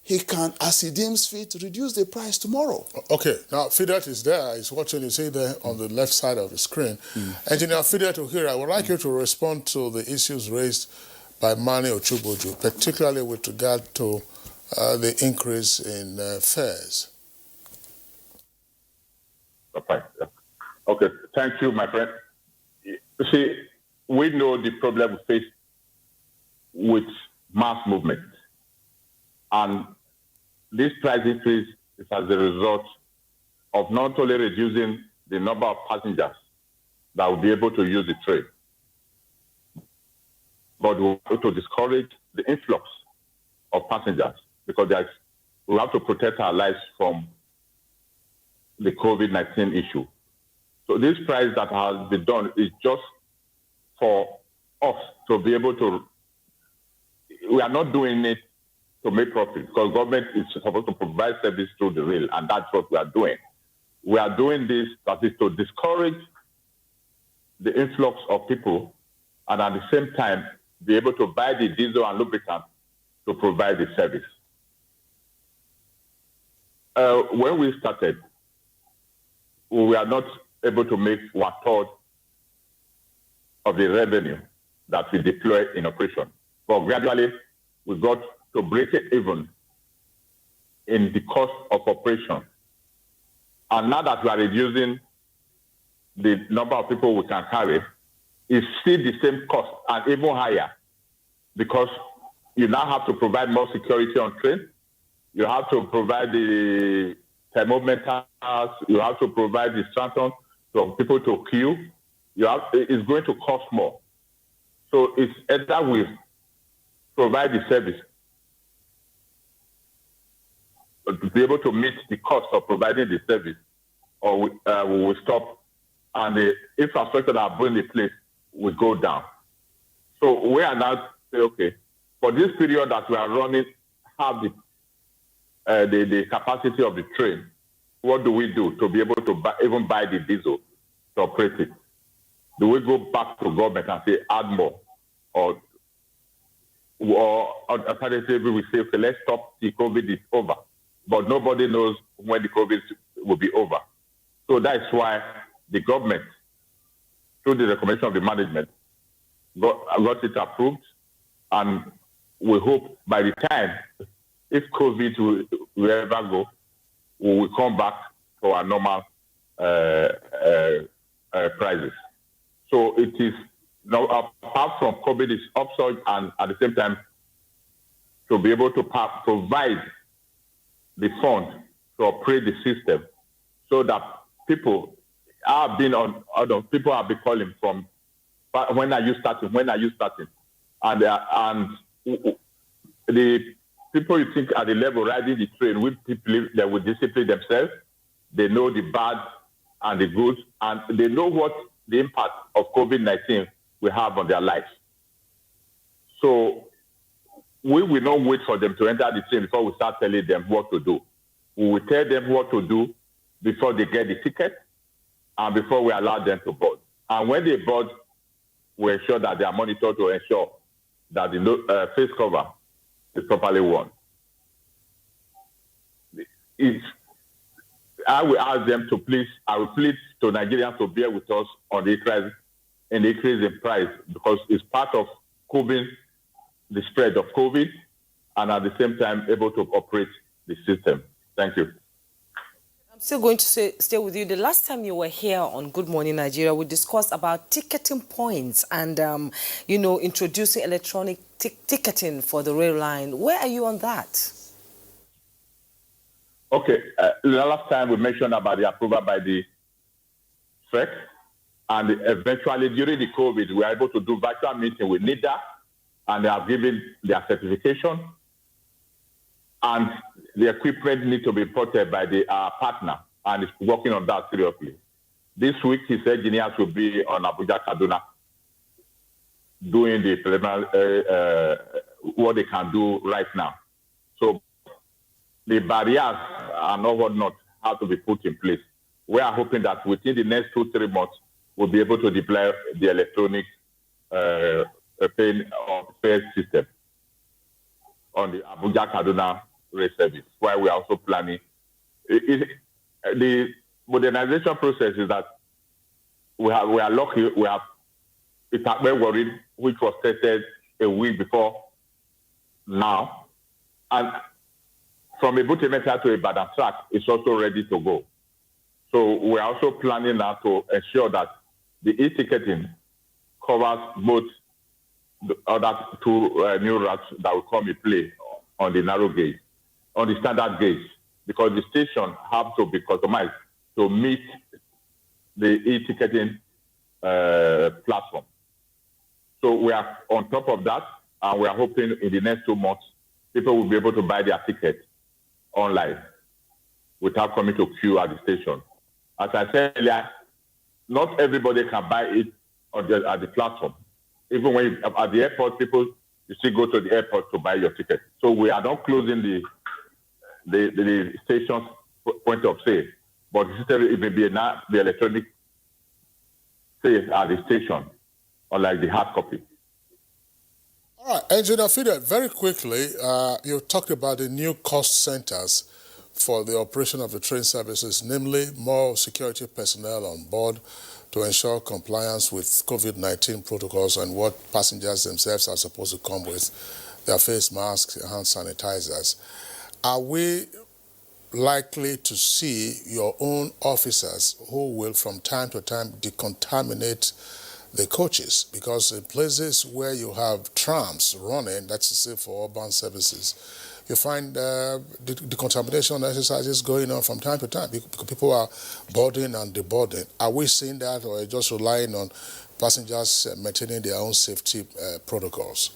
He can, as he deems fit, reduce the price tomorrow. Okay, now Fidet is there. He's watching. You see there on the left side of the screen. Engineer Fidet Ohiri, I would like you to respond to the issues raised by Mani Ochuboju, particularly with regard to the increase in fares. Okay, thank you, my friend. You see, we know the problem we face with mass movement. And this price increase is as a result of not only reducing the number of passengers that will be able to use the train, but we have to discourage the influx of passengers because we have to protect our lives from the COVID-19 issue. So this price that has been done is just for us to be able to, we are not doing it to make profit because government is supposed to provide service through the rail, and that's what we are doing. We are doing this that is to discourage the influx of people and at the same time be able to buy the diesel and lubricant to provide the service. When we started, we were not able to make 1/3 of the revenue that we deploy in operation. But gradually, we got to break it even in the cost of operation. And now that we are reducing the number of people we can carry, it's still the same cost and even higher because you now have to provide more security on train. You have to provide the thermometers. You have to provide the instructions for people to queue. It's going to cost more. So it's either we provide the service to be able to meet the cost of providing the service, or we will stop, and the infrastructure that are in place will go down. So we are now saying, okay, for this period that we are running, have the capacity of the train, what do we do to be able to even buy the diesel to operate it? Do we go back to government and say add more, or alternatively we say, okay, let's stop the COVID is over, but nobody knows when the COVID will be over. So that's why the government, through the recommendation of the management, got it approved, and we hope by the time, if COVID will ever go, we will come back to our normal prices. So it is now, apart from COVID, is upsurge, and at the same time, to be able to provide the fund to operate the system, so that people have been people have been calling from, when are you starting? When are you starting? And the people you think at the level riding the train with people that will discipline themselves. They know the bad and the good, and they know what the impact of COVID-19 will have on their lives. So we will not wait for them to enter the train before we start telling them what to do. We will tell them what to do before they get the ticket and before we allow them to board. And when they board, we ensure that they are monitored to ensure that the face cover is properly worn. I will ask them to please, I will plead to Nigerians to bear with us on the increase in price, because it's part of curbing the spread of COVID and at the same time able to operate the system. Thank you. I'm still going to stay with you. The last time you were here on Good Morning Nigeria, we discussed about ticketing points and, introducing electronic ticketing for the rail line. Where are you on that? Okay. The last time we mentioned about the approval by the FEC, and eventually during the COVID, we were able to do virtual meeting with NIDA, and they have given their certification, and the equipment need to be imported by our partner, and is working on that seriously. This week, his engineers will be on Abuja, Kaduna, doing the preliminary, what they can do right now. So the barriers and whatnot have to be put in place. We are hoping that within the next 2-3 months, we'll be able to deploy the electronic fare system on the Abuja Kaduna rail service, while we are also planning. The modernization process is that we are lucky, we have Itakwe Worried, which was tested a week before now. And from Ebute Metta to Ibadan track, it's also ready to go. So we're also planning now to ensure that the e-ticketing covers both the other two new routes that will come in play on the narrow gauge, on the standard gauge, because the station have to be customized to meet the e-ticketing platform. So we are on top of that, and we are hoping in the next 2 months, people will be able to buy their ticket online without coming to queue at the station. As I said earlier, not everybody can buy it at the platform. Even when at the airport, people, you still go to the airport to buy your ticket. So we are not closing the station's point of sale, but it may be the electronic sale at the station, unlike the hard copy. All right, Engineer Fidel, very quickly, you talked about the new cost centers for the operation of the train services, namely more security personnel on board to ensure compliance with COVID-19 protocols and what passengers themselves are supposed to come with, their face masks, hand sanitizers. Are we likely to see your own officers who will from time to time decontaminate the coaches? Because in places where you have trams running, that's to say for urban services, you find the contamination exercises going on from time to time because people are boarding and deboarding. Are we seeing that, or are you just relying on passengers maintaining their own safety protocols?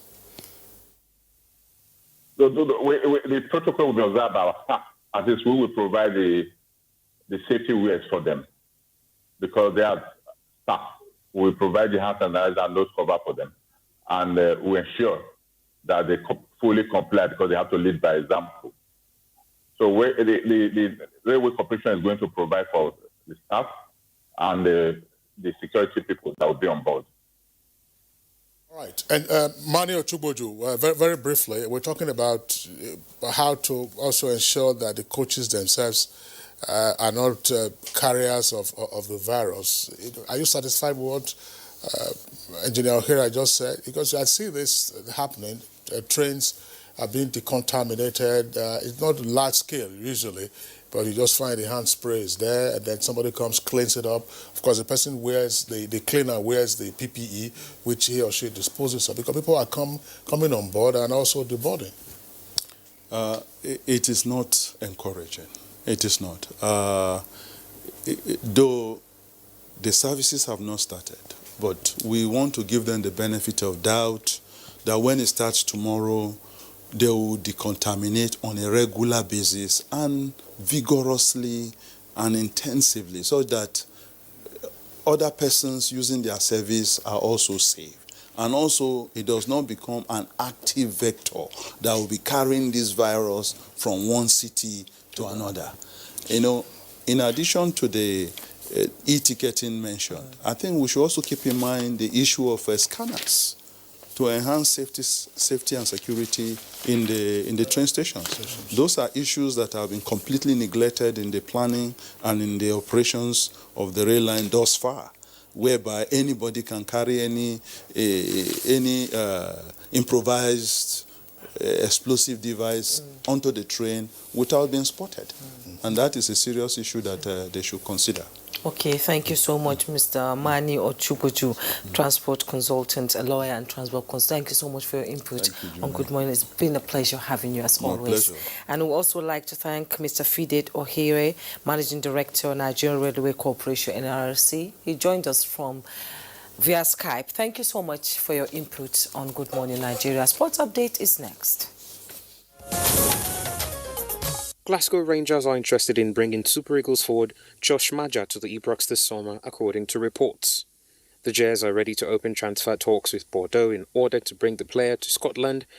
The protocol will be observed by our staff. At least we will provide the safety wears for them because they are staff. We will provide the hand sanitizer and nose cover for them. And we ensure that they fully comply because they have to lead by example. So the railway corporation is going to provide for the staff and the security people that will be on board. All right. And Mani Ochuboju, very, very briefly, we're talking about how to also ensure that the coaches themselves are not carriers of the virus. Are you satisfied with what Engineer O'Hara just said? Because I see this happening. Trains are being decontaminated. It's not large scale usually, but you just find the hand spray is there, and then somebody comes, cleans it up. Of course, the person wears, the cleaner wears the PPE, which he or she disposes of, because people are coming on board and also deboarding. It is not encouraging. It is not. Though the services have not started, but we want to give them the benefit of doubt that when it starts tomorrow, they will decontaminate on a regular basis and vigorously and intensively so that other persons using their service are also safe. And also, it does not become an active vector that will be carrying this virus from one city to another. You know, in addition to the e-ticketing mentioned, I think we should also keep in mind the issue of scanners to enhance safety and security in the train stations. Those are issues that have been completely neglected in the planning and in the operations of the rail line thus far, whereby anybody can carry any improvised explosive device onto the train without being spotted. And that is a serious issue that they should consider. Okay, thank you so much, Mr. Mani Ochuboju, transport consultant, a lawyer and transport consultant. Thank you so much for your input on Good Morning. It's been a pleasure having you as always. Pleasure. And we also like to thank Mr. Fidel O'Hara, Managing Director, Nigerian Railway Corporation, NRC. He joined us via Skype. Thank you so much for your input on Good Morning Nigeria. Sports Update is next. Glasgow Rangers are interested in bringing Super Eagles forward Josh Maja to the Ibrox this summer, according to reports. The Jazz are ready to open transfer talks with Bordeaux in order to bring the player to Scotland